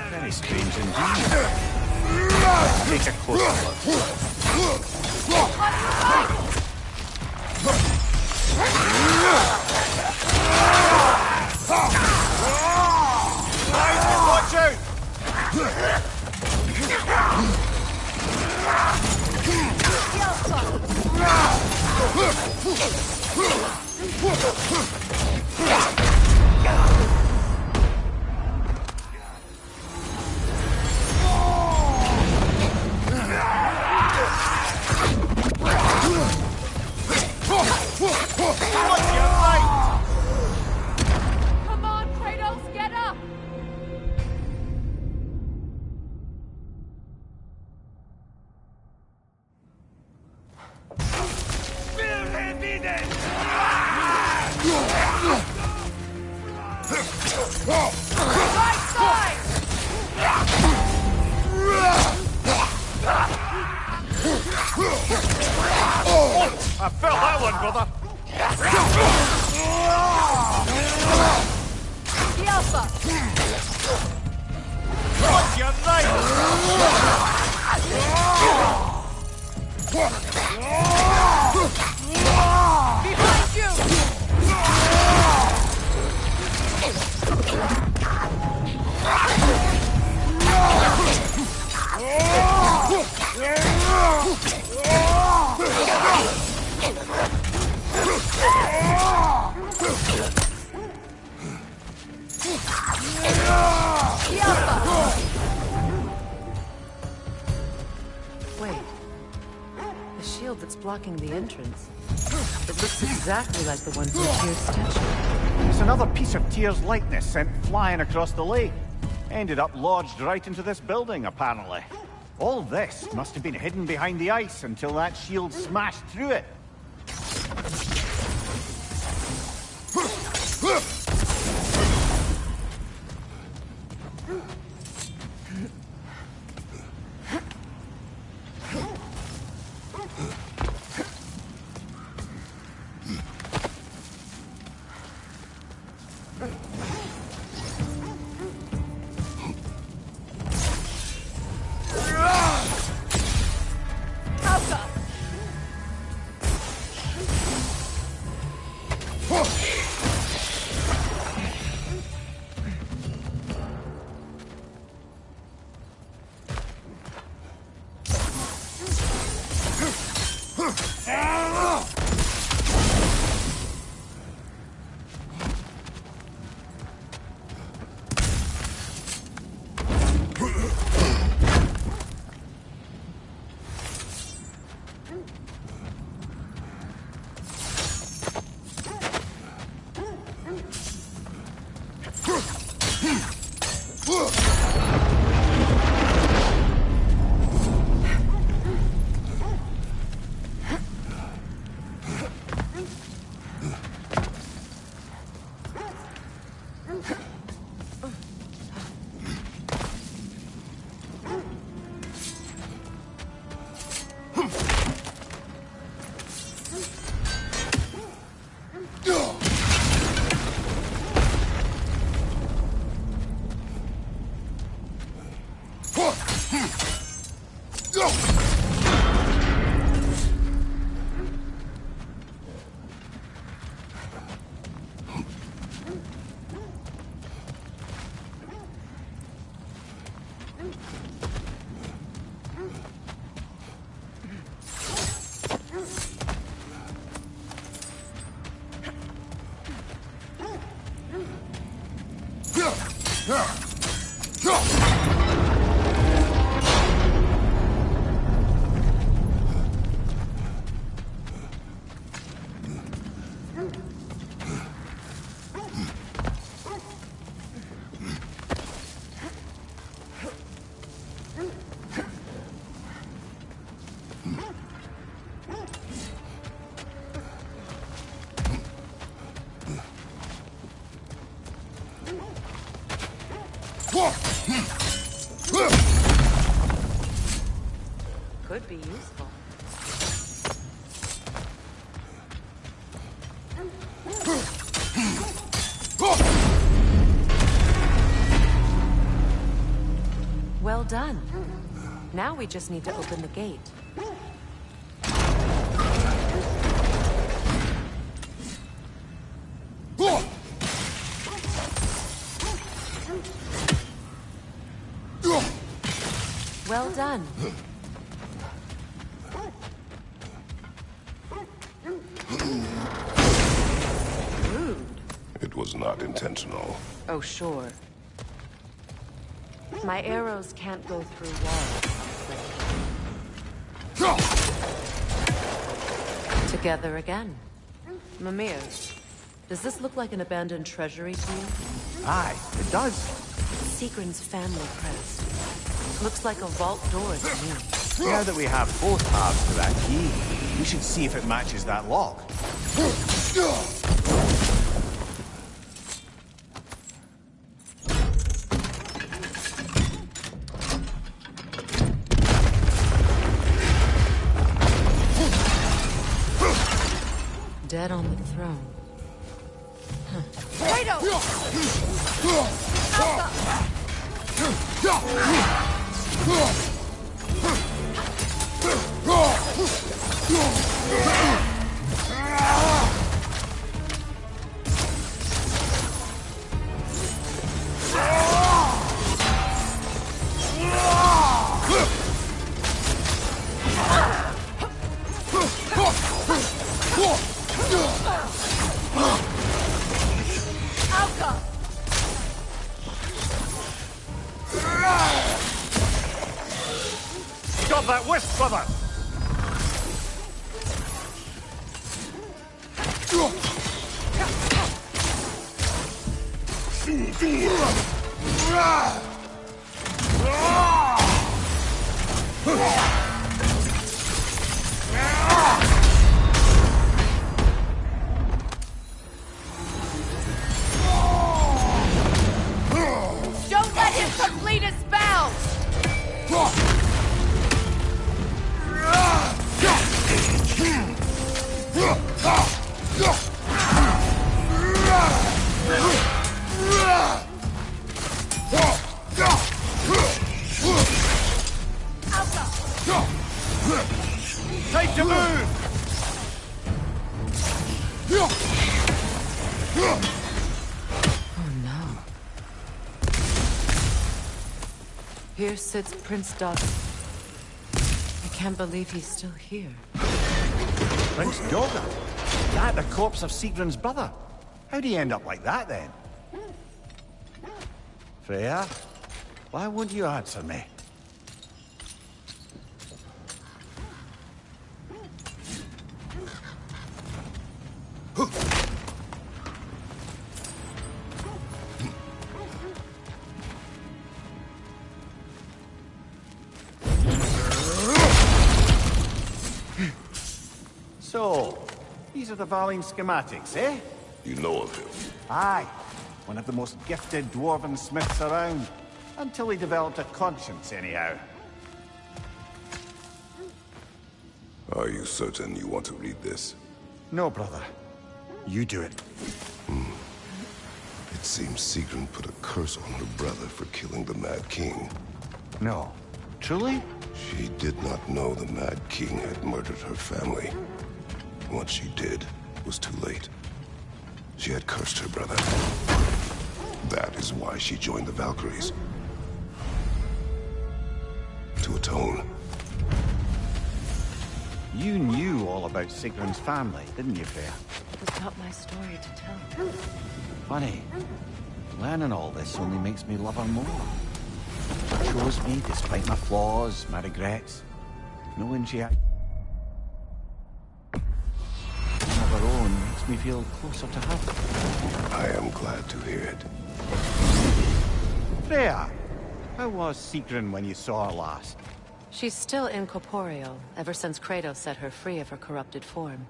Very strange indeed. Let's take a closer look. Watch out! Come on, Kratos, get up! Right side! I felt that one, brother. Yelpa! What's your Behind you! Wait. The shield that's blocking the entrance. It looks exactly like the one from Tyr's statue. It's another piece of Tyr's likeness sent flying across the lake. Ended up lodged right into this building, apparently. All this must have been hidden behind the ice until that shield smashed through it. Could be useful. Well done. Now we just need to open the gate. Well done. Rude. It was not intentional. Oh, sure. My arrows can't go through walls. Together again. Mimir, does this look like an abandoned treasury to you? Aye, it does. Sigrun's family crest. Looks like a vault door to me. Now that we have both halves to that key, we should see if it matches that lock. Dead on the throne. Stop that wisp, brother! Don't let him complete his spell! Time to move! Oh no. Here sits Prince Dog. I can't believe he's still here. Prince Dorgan? That the corpse of Sigrun's brother? How'd he end up like that, then? Freya? Why won't you answer me? So, these are the Valine schematics, eh? You know of him? Aye. One of the most gifted dwarven smiths around. Until he developed a conscience, anyhow. Are you certain you want to read this? No, brother. You do it. It seems Sigrun put a curse on her brother for killing the Mad King. No. Truly? She did not know the Mad King had murdered her family. What she did was too late. She had cursed her brother. That is why she joined the Valkyries. To atone. You knew all about Sigrun's family, didn't you, Freya? It was not my story to tell. Funny. Learning all this only makes me love her more. She chose me despite my flaws, my regrets. Knowing she had one of her own makes me feel closer to her. I am glad to hear it. Freya, how was Sigrun when you saw her last? She's still incorporeal, ever since Kratos set her free of her corrupted form.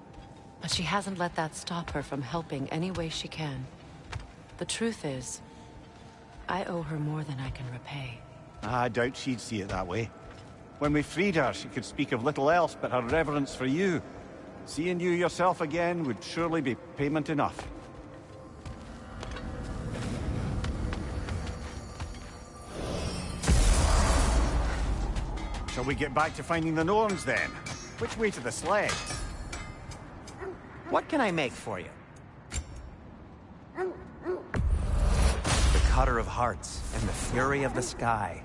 But she hasn't let that stop her from helping any way she can. The truth is, I owe her more than I can repay. I doubt she'd see it that way. When we freed her, she could speak of little else but her reverence for you. Seeing you yourself again would surely be payment enough. Shall we get back to finding the Norns, then? Which way to the sled? What can I make for you? The Cutter of Hearts and the Fury of the Sky.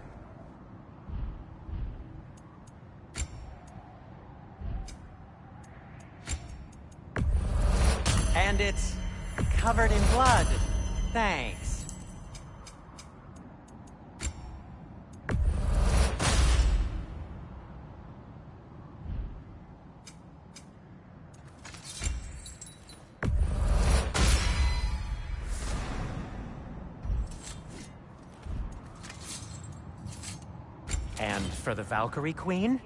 And it's covered in blood. Thanks. And for the Valkyrie Queen?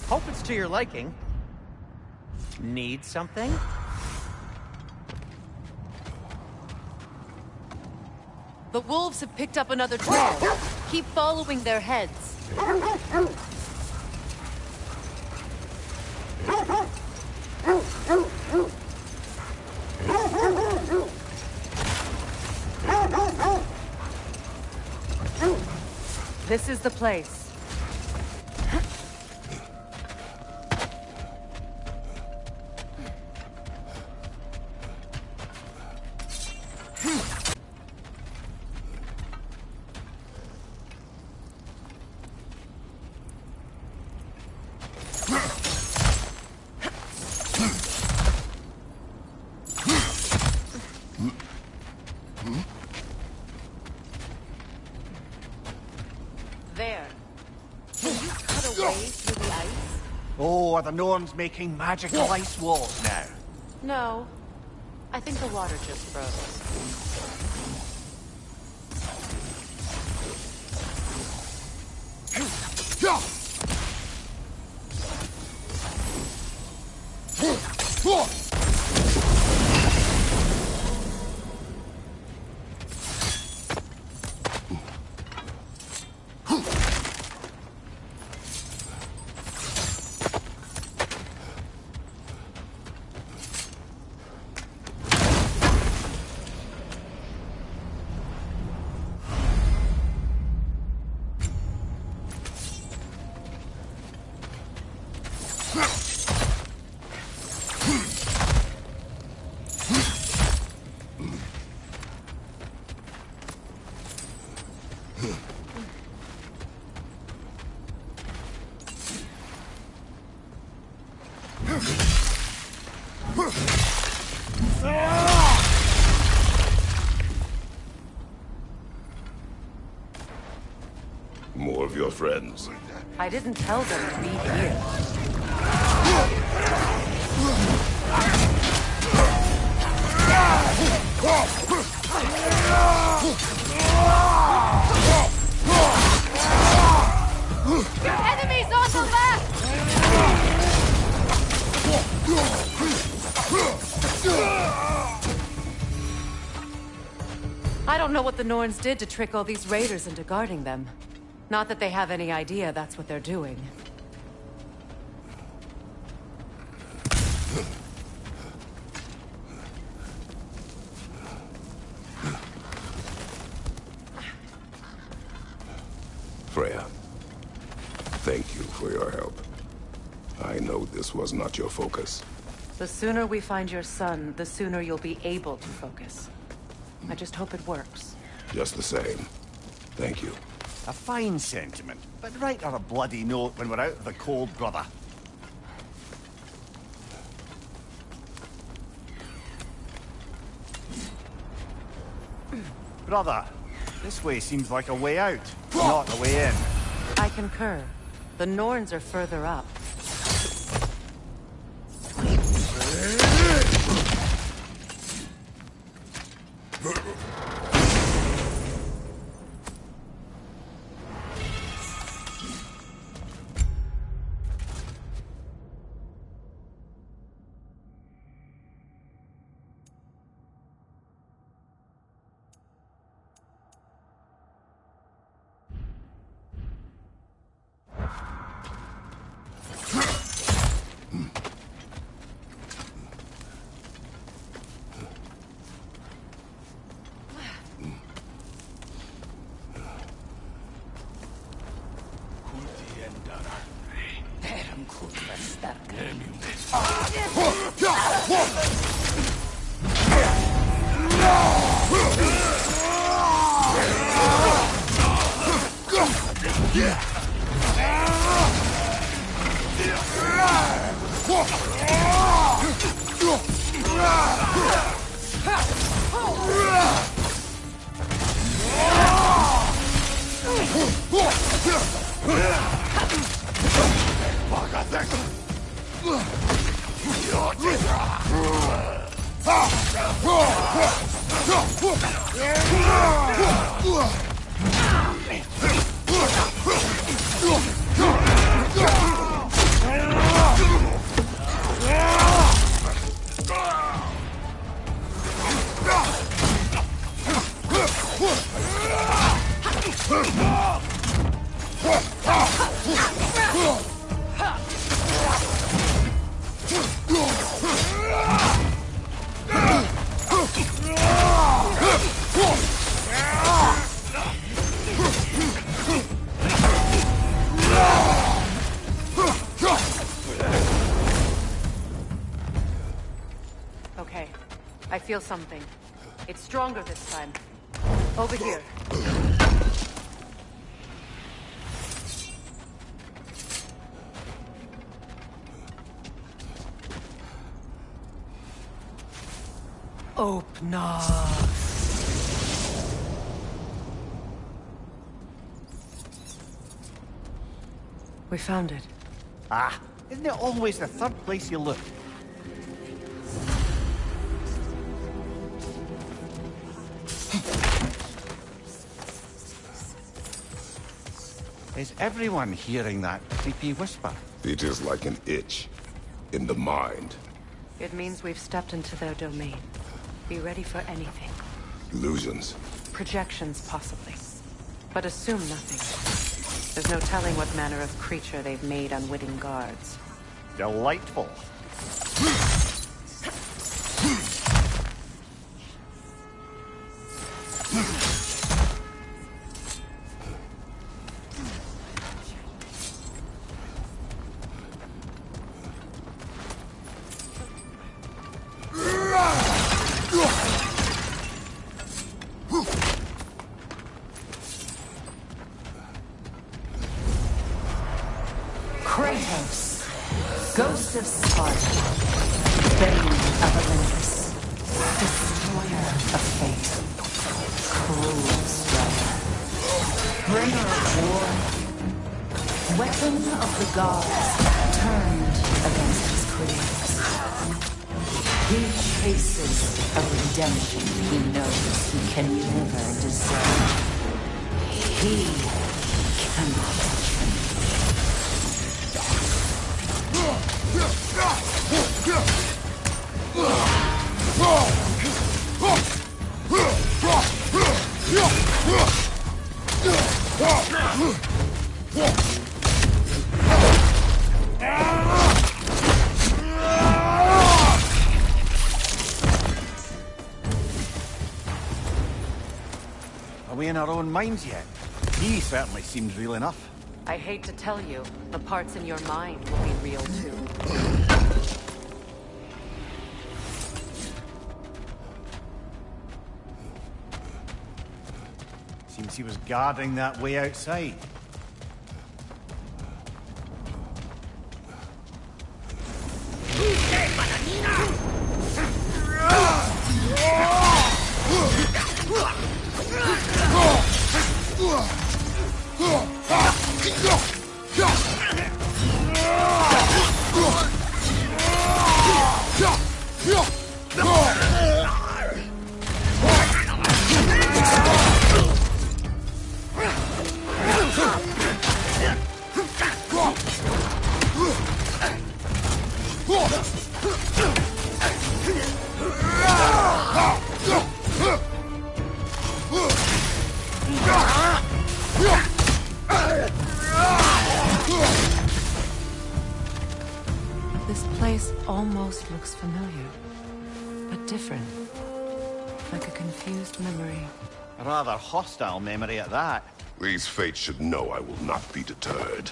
Hope it's to your liking. Need something? The wolves have picked up another trail. Keep following their heads. This is the place. There. Can you cut a way through the ice? Oh, are the Norns making magical ice walls now? No. I think the water just froze. friends. I didn't tell them to be here. Your enemy's on the left! I don't know what the Norns did to trick all these raiders into guarding them. Not that they have any idea that's what they're doing. Freya, thank you for your help. I know this was not your focus. The sooner we find your son, the sooner you'll be able to focus. I just hope it works. Just the same. Thank you. A fine sentiment, but right on a bloody note when we're out of the cold, brother. Brother, this way seems like a way out, not a way in. I concur. The Norns are further up. Okay, I feel something. It's stronger this time. Over here. Open up. We found it. Ah, isn't it always the third place you look? Is everyone hearing that creepy whisper? It is like an itch in the mind. It means we've stepped into their domain. Be ready for anything. Illusions. Projections, possibly. But assume nothing. There's no telling what manner of creature they've made unwitting guards. Delightful. Kratos, Ghost of Sparta, Bane of Olympus, Destroyer of Fate, Cruel Strider, Bringer of War, Weapon of the gods turned against his creators. He chases a redemption he knows he can never deserve. He cannot Are we in our own minds yet? He certainly seems real enough. I hate to tell you, the parts in your mind will be real too. Seems he was guarding that way outside. This place almost looks familiar, but different. Like a confused memory. A rather hostile memory at that. These fates should know I will not be deterred.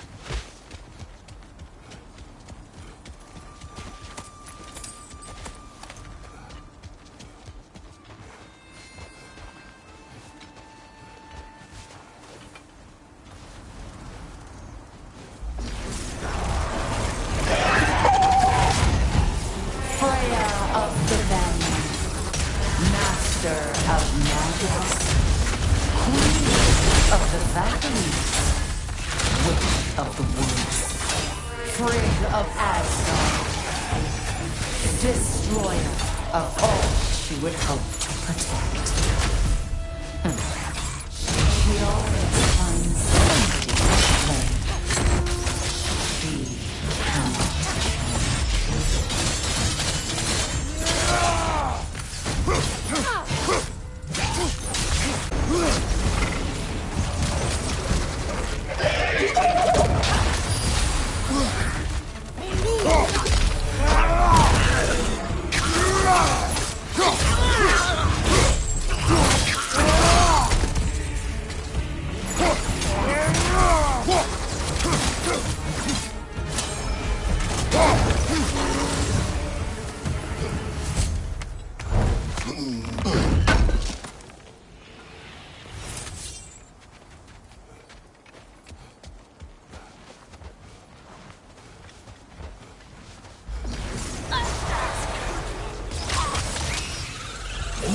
Destroyer of all she would hope to protect. She always finds somebody to blame. She cannot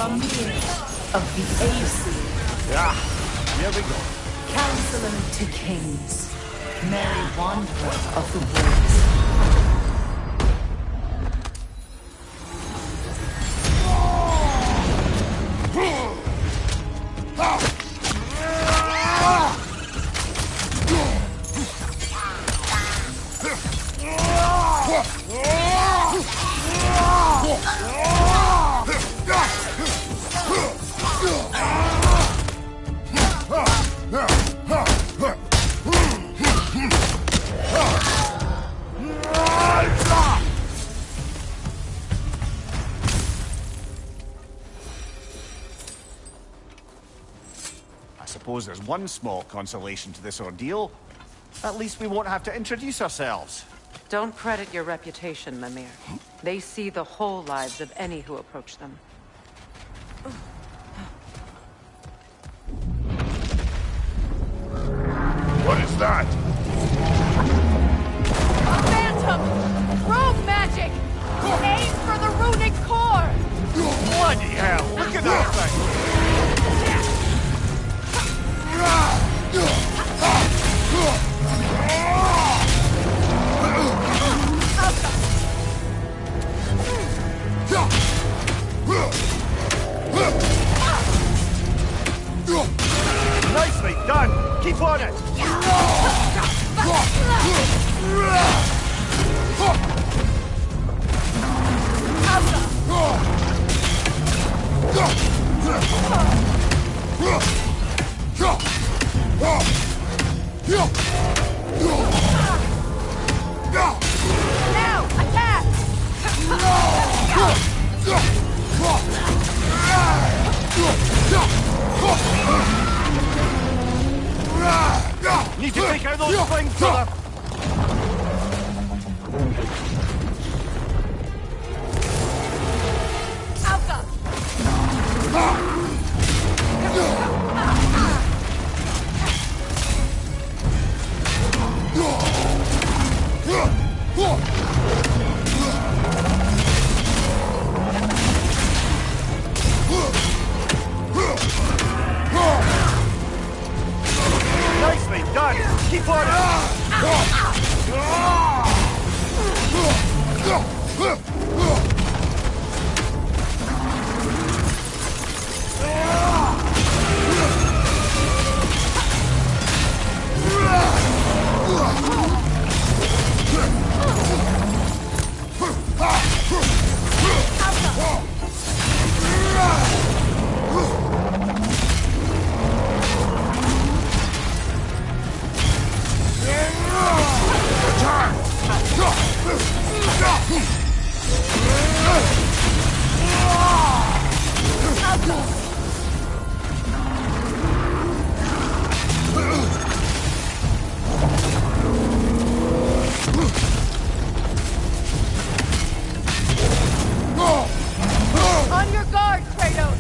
Mimir of the Aesir. Ah, here we go. Counselor to kings. Merry wanderer of the woods. I suppose there's one small consolation to this ordeal. At least we won't have to introduce ourselves. Don't credit your reputation, Mimir. They see the whole lives of any who approach them. What is that? A phantom! Rogue magic! Aim for the runic core! Bloody hell! Look at that thing! Nicely done! Keep on it! Now, attack! Need to take out those things, brother! Nicely done! Keep on On your guard, Kratos!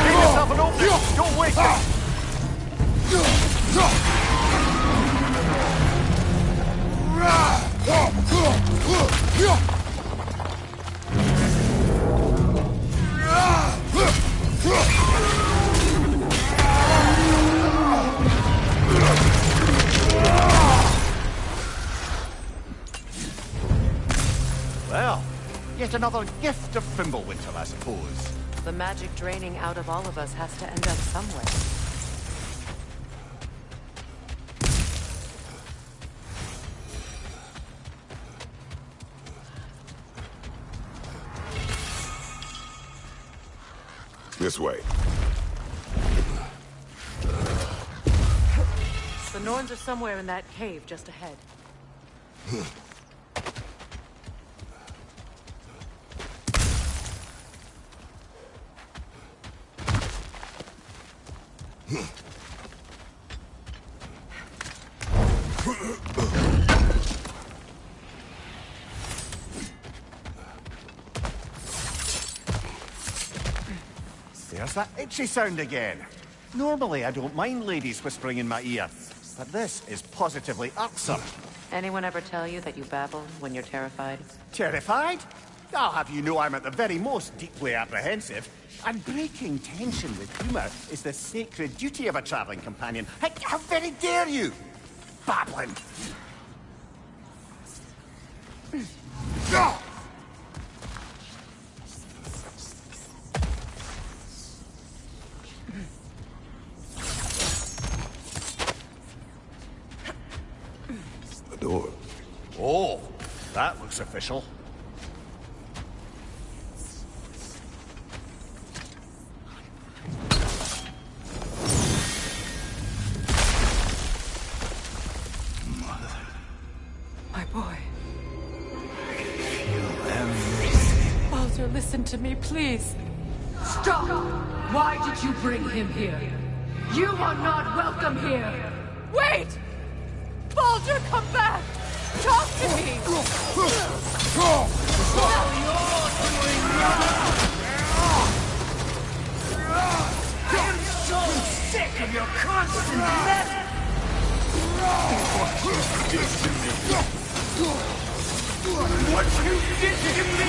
Give yourself an opening! Don't waste it! Well, yet another gift of Fimbulwinter, I suppose. The magic draining out of all of us has to end up somewhere. This way. The Norns are somewhere in that cave just ahead. There's that itchy sound again. Normally, I don't mind ladies whispering in my ear, but this is positively irksome. Anyone ever tell you that you babble when you're terrified? Terrified? I'll have you know I'm at the very most deeply apprehensive. And breaking tension with humour is the sacred duty of a travelling companion. How very dare you! Babbling! The door. Oh, that looks official. My boy. Baldur, listen to me, please. Stop! Why did you bring him here? You are not welcome here! Wait! Baldur, come back! Talk to me! I am so sick of your constant mess! this to me? What you did to me?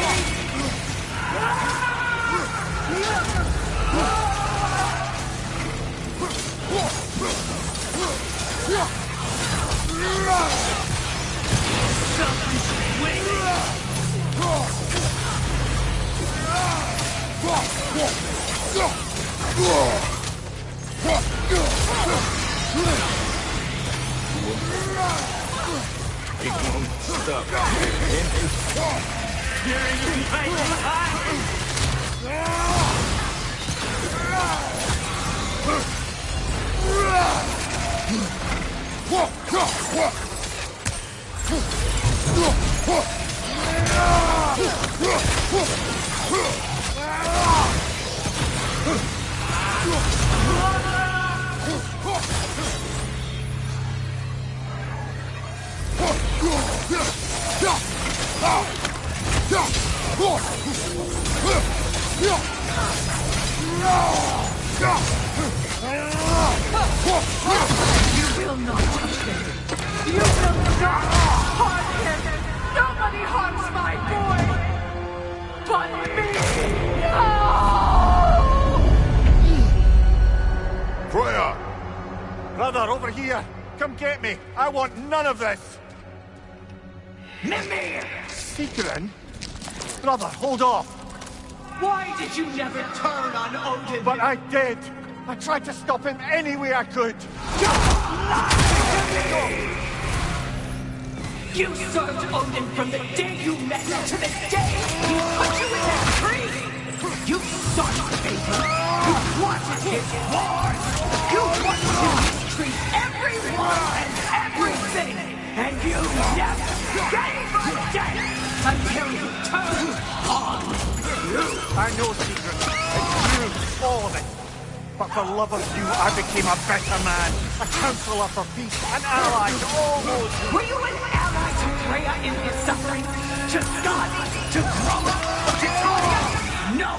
Something's waiting. It won't stop. Hearing you fighting high. You will not touch him. You will not harm him. Nobody harms my boy. But me. No! Freya! Brother, over here! Come get me! I want none of this! Mimir! Secret? Brother, hold off! Why did you never turn on Odin? But I did! I tried to stop him any way I could! You served Odin from the day you met him to the day he put you in that tree! You sought the favor! You wanted his wars! You wanted him to treat everyone and everything! And you never gave a damn until you turned on you! I know Secret. It's you, all of it. But for love of you, I became a better man. A counselor for peace, an ally to all those who... Were you an ally to Freya in his suffering? To Scott? To Roma? To Talia? No!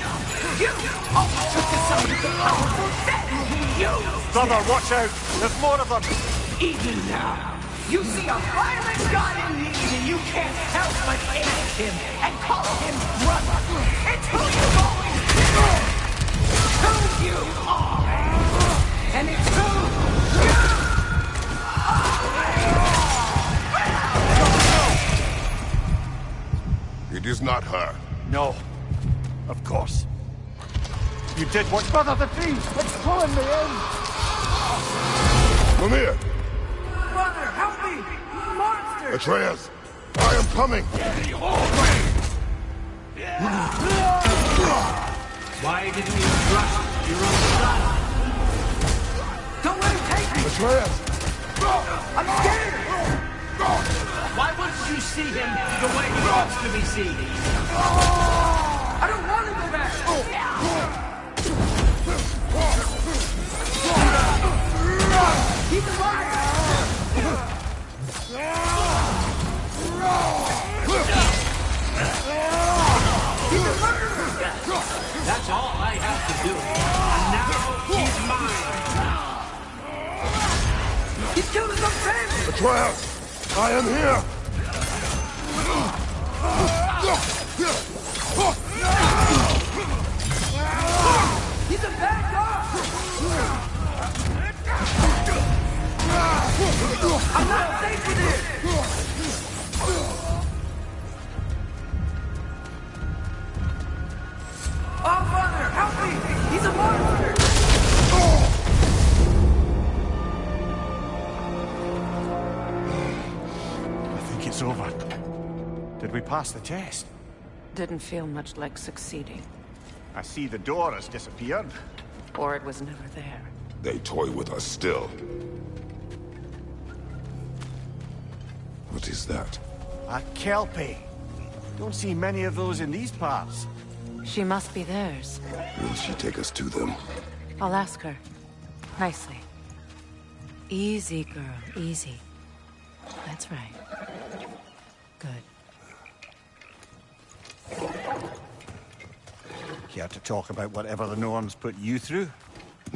You always took the side of the powerful then! You! Brother, watch out! There's more of them! Even now, you see a violent god in need and you can't help but hate him and call him brother! It's who you've always been! Who you are! And it's who you are! It is not her. No. Of course. You did what... Brother, the trees! It's pulling me in! Mimir! Brother, help me! Monster! Atreus! I am coming! Why didn't you trust your own son? Don't let him take me! Atreus! I'm scared! Why wouldn't you see him the way he wants to be seen? I don't want to go back! He's a liar! He's a murderer! That's all I have to do. And now, he's mine! He's killed his own family! Atreus! I am here! He's a bad guy! I'm not safe with it! Oh, Father, help me! He's a monster! I think it's over. Did we pass the test? Didn't feel much like succeeding. I see the door has disappeared. Or it was never there. They toy with us still. What is that? A Kelpie. Don't see many of those in these parts. She must be theirs. Will she take us to them? I'll ask her. Nicely. Easy, girl. Easy. That's right. Good. Care to talk about whatever the Norns put you through?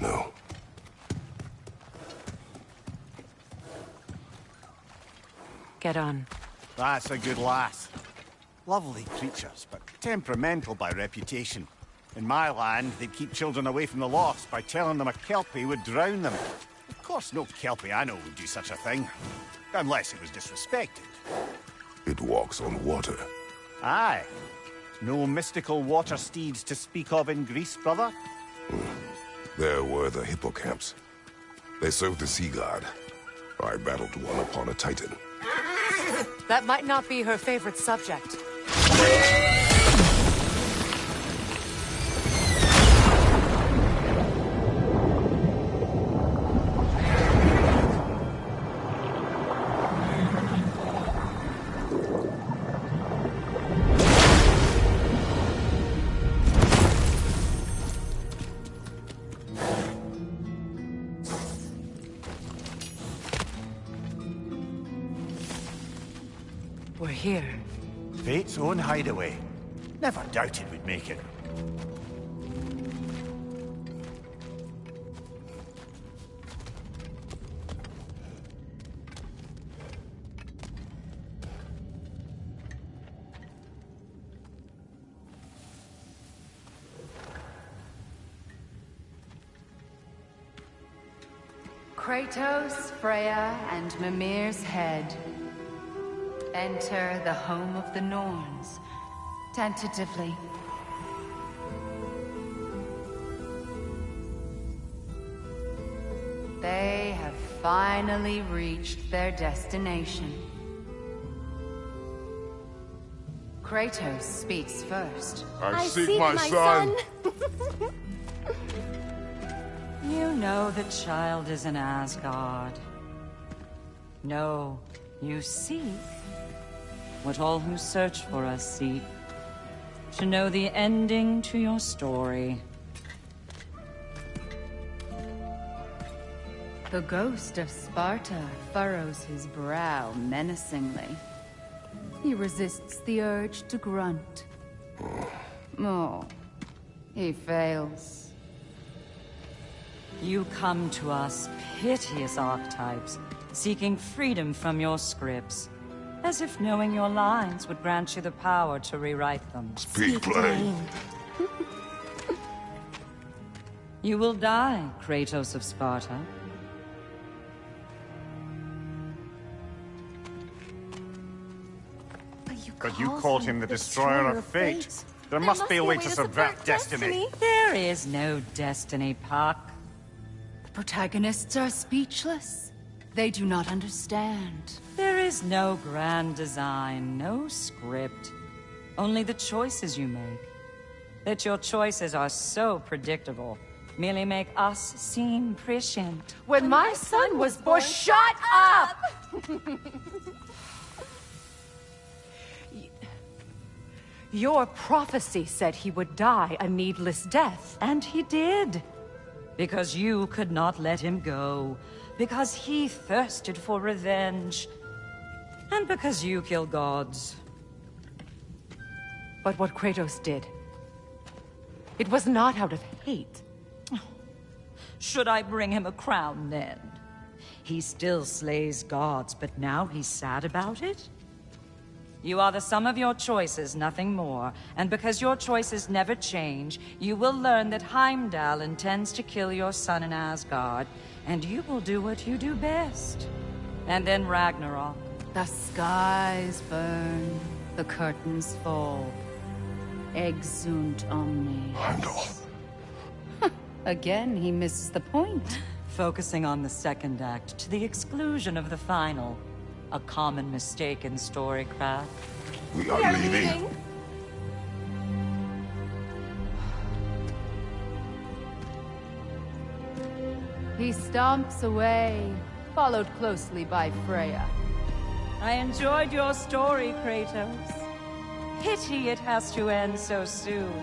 No. Get on. That's a good lass. Lovely creatures, but temperamental by reputation. In my land, they'd keep children away from the lost by telling them a Kelpie would drown them. Of course, no Kelpie I know would do such a thing. Unless it was disrespected. It walks on water. Aye. No mystical water steeds to speak of in Greece, brother? There were the hippocamps. They served the sea god. I battled one upon a titan. That might not be her favorite subject. We're here. Fate's own hideaway. Never doubted we'd make it. Kratos, Freya, and Mimir's head. Enter the home of the Norns, tentatively. They have finally reached their destination. Kratos speaks first. I seek my son. You know the child is in Asgard. No, you seek what all who search for us seek. To know the ending to your story. The ghost of Sparta furrows his brow menacingly. He resists the urge to grunt. Oh, he fails. You come to us, piteous archetypes, seeking freedom from your scripts. As if knowing your lines would grant you the power to rewrite them. Speak plain. You will die, Kratos of Sparta. But you called him the Destroyer of Fate. There must be a way to subvert destiny. There is no destiny, Puck. The protagonists are speechless. They do not understand. There is no grand design, no script. Only the choices you make. That your choices are so predictable merely make us seem prescient. When my son was born, shut up! Your prophecy said he would die a needless death. And he did. Because you could not let him go. Because he thirsted for revenge. And because you kill gods. But what Kratos did, it was not out of hate. Should I bring him a crown then? He still slays gods, but now he's sad about it? You are the sum of your choices, nothing more. And because your choices never change, you will learn that Heimdall intends to kill your son in Asgard, and you will do what you do best. And then Ragnarok. The skies burn, the curtains fall. Exunt omne. Heimdall. Again, he misses the point. Focusing on the second act to the exclusion of the final. A common mistake in storycraft. We are leaving. He stomps away, followed closely by Freya. I enjoyed your story, Kratos. Pity it has to end so soon.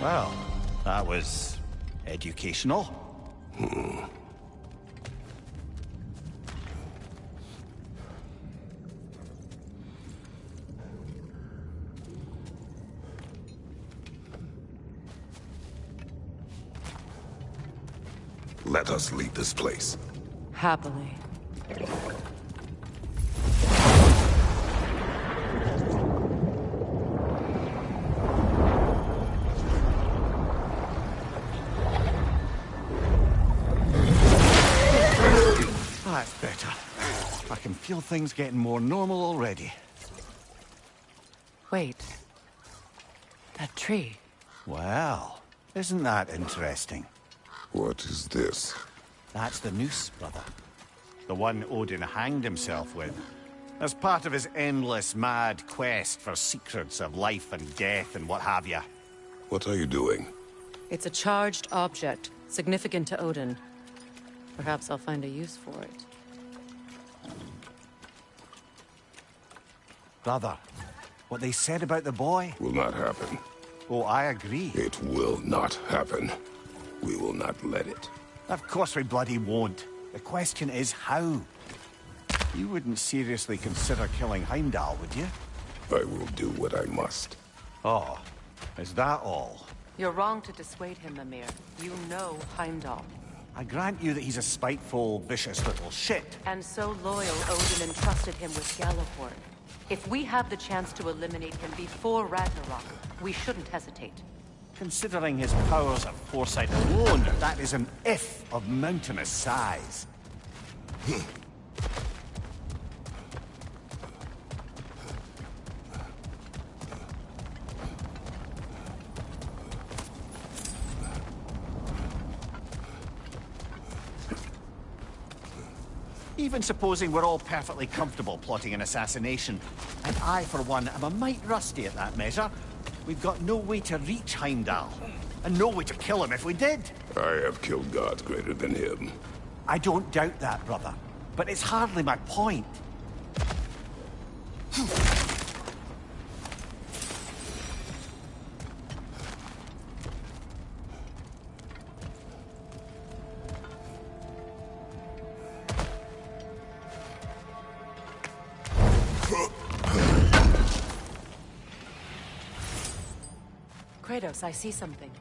Well, that was educational. Let us leave this place. Happily. That's better. I can feel things getting more normal already. Wait. That tree. Well, isn't that interesting? What is this? That's the noose, brother. The one Odin hanged himself with. As part of his endless, mad quest for secrets of life and death and what have you. What are you doing? It's a charged object, significant to Odin. Perhaps I'll find a use for it. Brother, what they said about the boy? Will not happen. Oh, I agree. It will not happen. We will not let it. Of course we bloody won't. The question is how. You wouldn't seriously consider killing Heimdall, would you? I will do what I must. Oh, is that all? You're wrong to dissuade him, Mimir. You know Heimdall. I grant you that he's a spiteful, vicious little shit. And so loyal, Odin entrusted him with Gjallarhorn. If we have the chance to eliminate him before Ragnarok, we shouldn't hesitate. Considering his powers of foresight alone, that is an if of mountainous size. Even supposing we're all perfectly comfortable plotting an assassination, and I, for one, am a mite rusty at that measure, we've got no way to reach Heimdall, and no way to kill him if we did. I have killed gods greater than him. I don't doubt that, brother, but it's hardly my point. Kratos, I see something.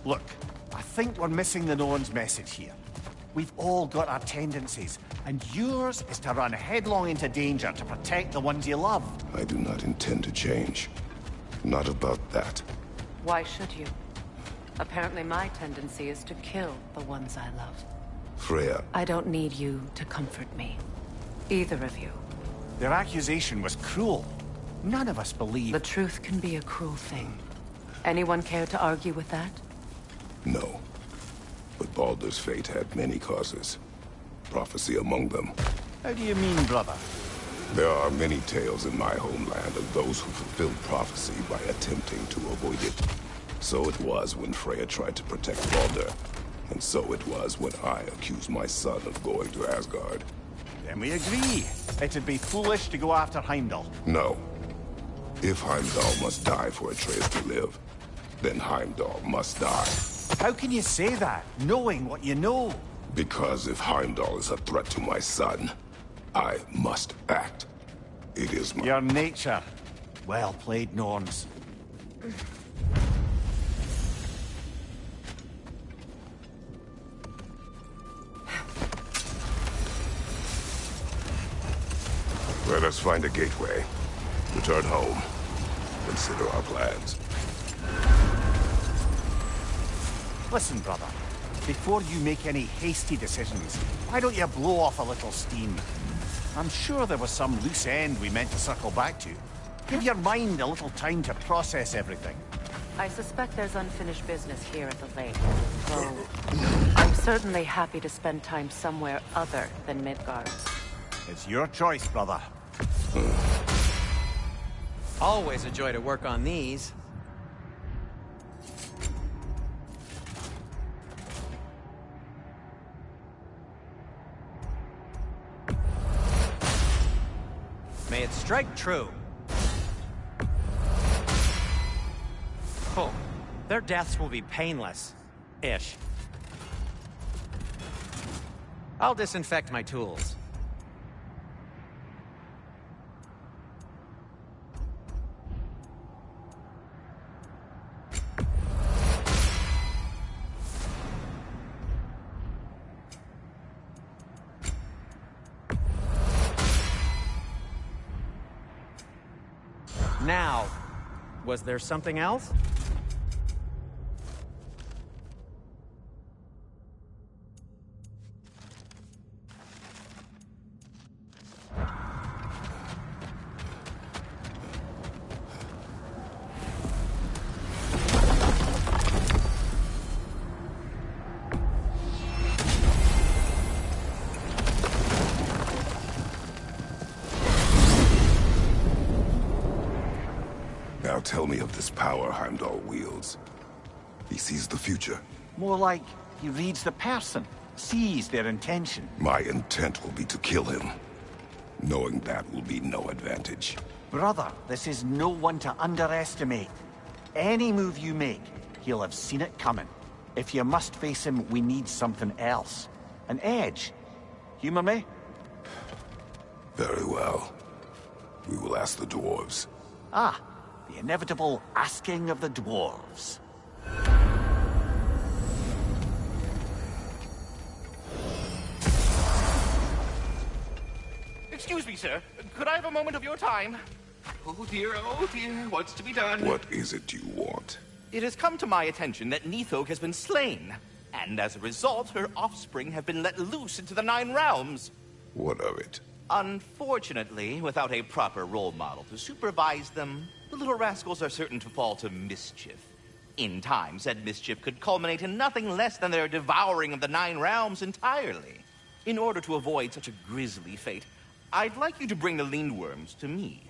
Look, I think we're missing the Norns' message here. We've all got our tendencies, and yours is to run headlong into danger to protect the ones you love. I do not intend to change. Not about that. Why should you? Apparently my tendency is to kill the ones I love. Freya, I don't need you to comfort me. Either of you. Their accusation was cruel. None of us believe. The truth can be a cruel thing. Anyone care to argue with that? no. But Baldur's fate had many causes. Prophecy among them. How do you mean, brother? There are many tales in my homeland of those who fulfilled prophecy by attempting to avoid it. So it was when Freya tried to protect Baldur. And so it was when I accused my son of going to Asgard. Then we agree. It'd be foolish to go after Heimdall. No. If Heimdall must die for Atreus to live, then Heimdall must die. How can you say that, knowing what you know? Because if Heimdall is a threat to my son, I must act. It is my... Your nature. Well played, Norns. Let us find a gateway. Return home. Consider our plans. Listen, brother. Before you make any hasty decisions, why don't you blow off a little steam? I'm sure there was some loose end we meant to circle back to. Give your mind a little time to process everything. I suspect there's unfinished business here at the lake. So, I'm certainly happy to spend time somewhere other than Midgard. It's your choice, brother. Always a joy to work on these. May it strike true. Oh, Their deaths will be painless. Ish. I'll disinfect my tools. Now, was there something else? Now tell me of this power Heimdall wields. He sees the future. More like he reads the person, sees their intention. My intent will be to kill him. Knowing that will be no advantage. Brother, this is no one to underestimate. Any move you make, he'll have seen it coming. If you must face him, we need something else. An edge. Humor me? Very well. We will ask the dwarves. Ah, the inevitable asking of the dwarves. Excuse me, sir. Could I have a moment of your time? Oh dear, what's to be done? What is it you want? It has come to my attention that Nithog has been slain, and as a result, her offspring have been let loose into the Nine Realms. What of it? Unfortunately, without a proper role model to supervise them, the little rascals are certain to fall to mischief. In time, said mischief could culminate in nothing less than their devouring of the Nine Realms entirely. In order to avoid such a grisly fate, I'd like you to bring the Lindworms to me.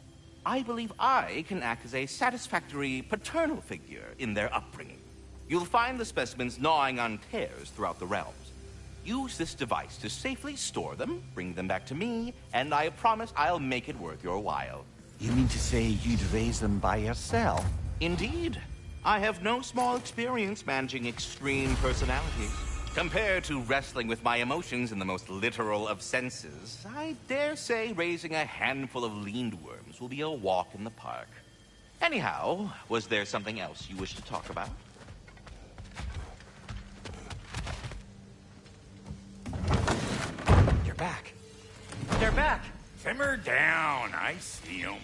I believe I can act as a satisfactory paternal figure in their upbringing. You'll find the specimens gnawing on tears throughout the realms. Use this device to safely store them, bring them back to me, and I promise I'll make it worth your while. You mean to say you'd raise them by yourself? Indeed. I have no small experience managing extreme personalities. Compared to wrestling with my emotions in the most literal of senses, I dare say raising a handful of Lindworms will be a walk in the park. Anyhow, was there something else you wish to talk about? You're back. They're back! Simmer down, I see 'em.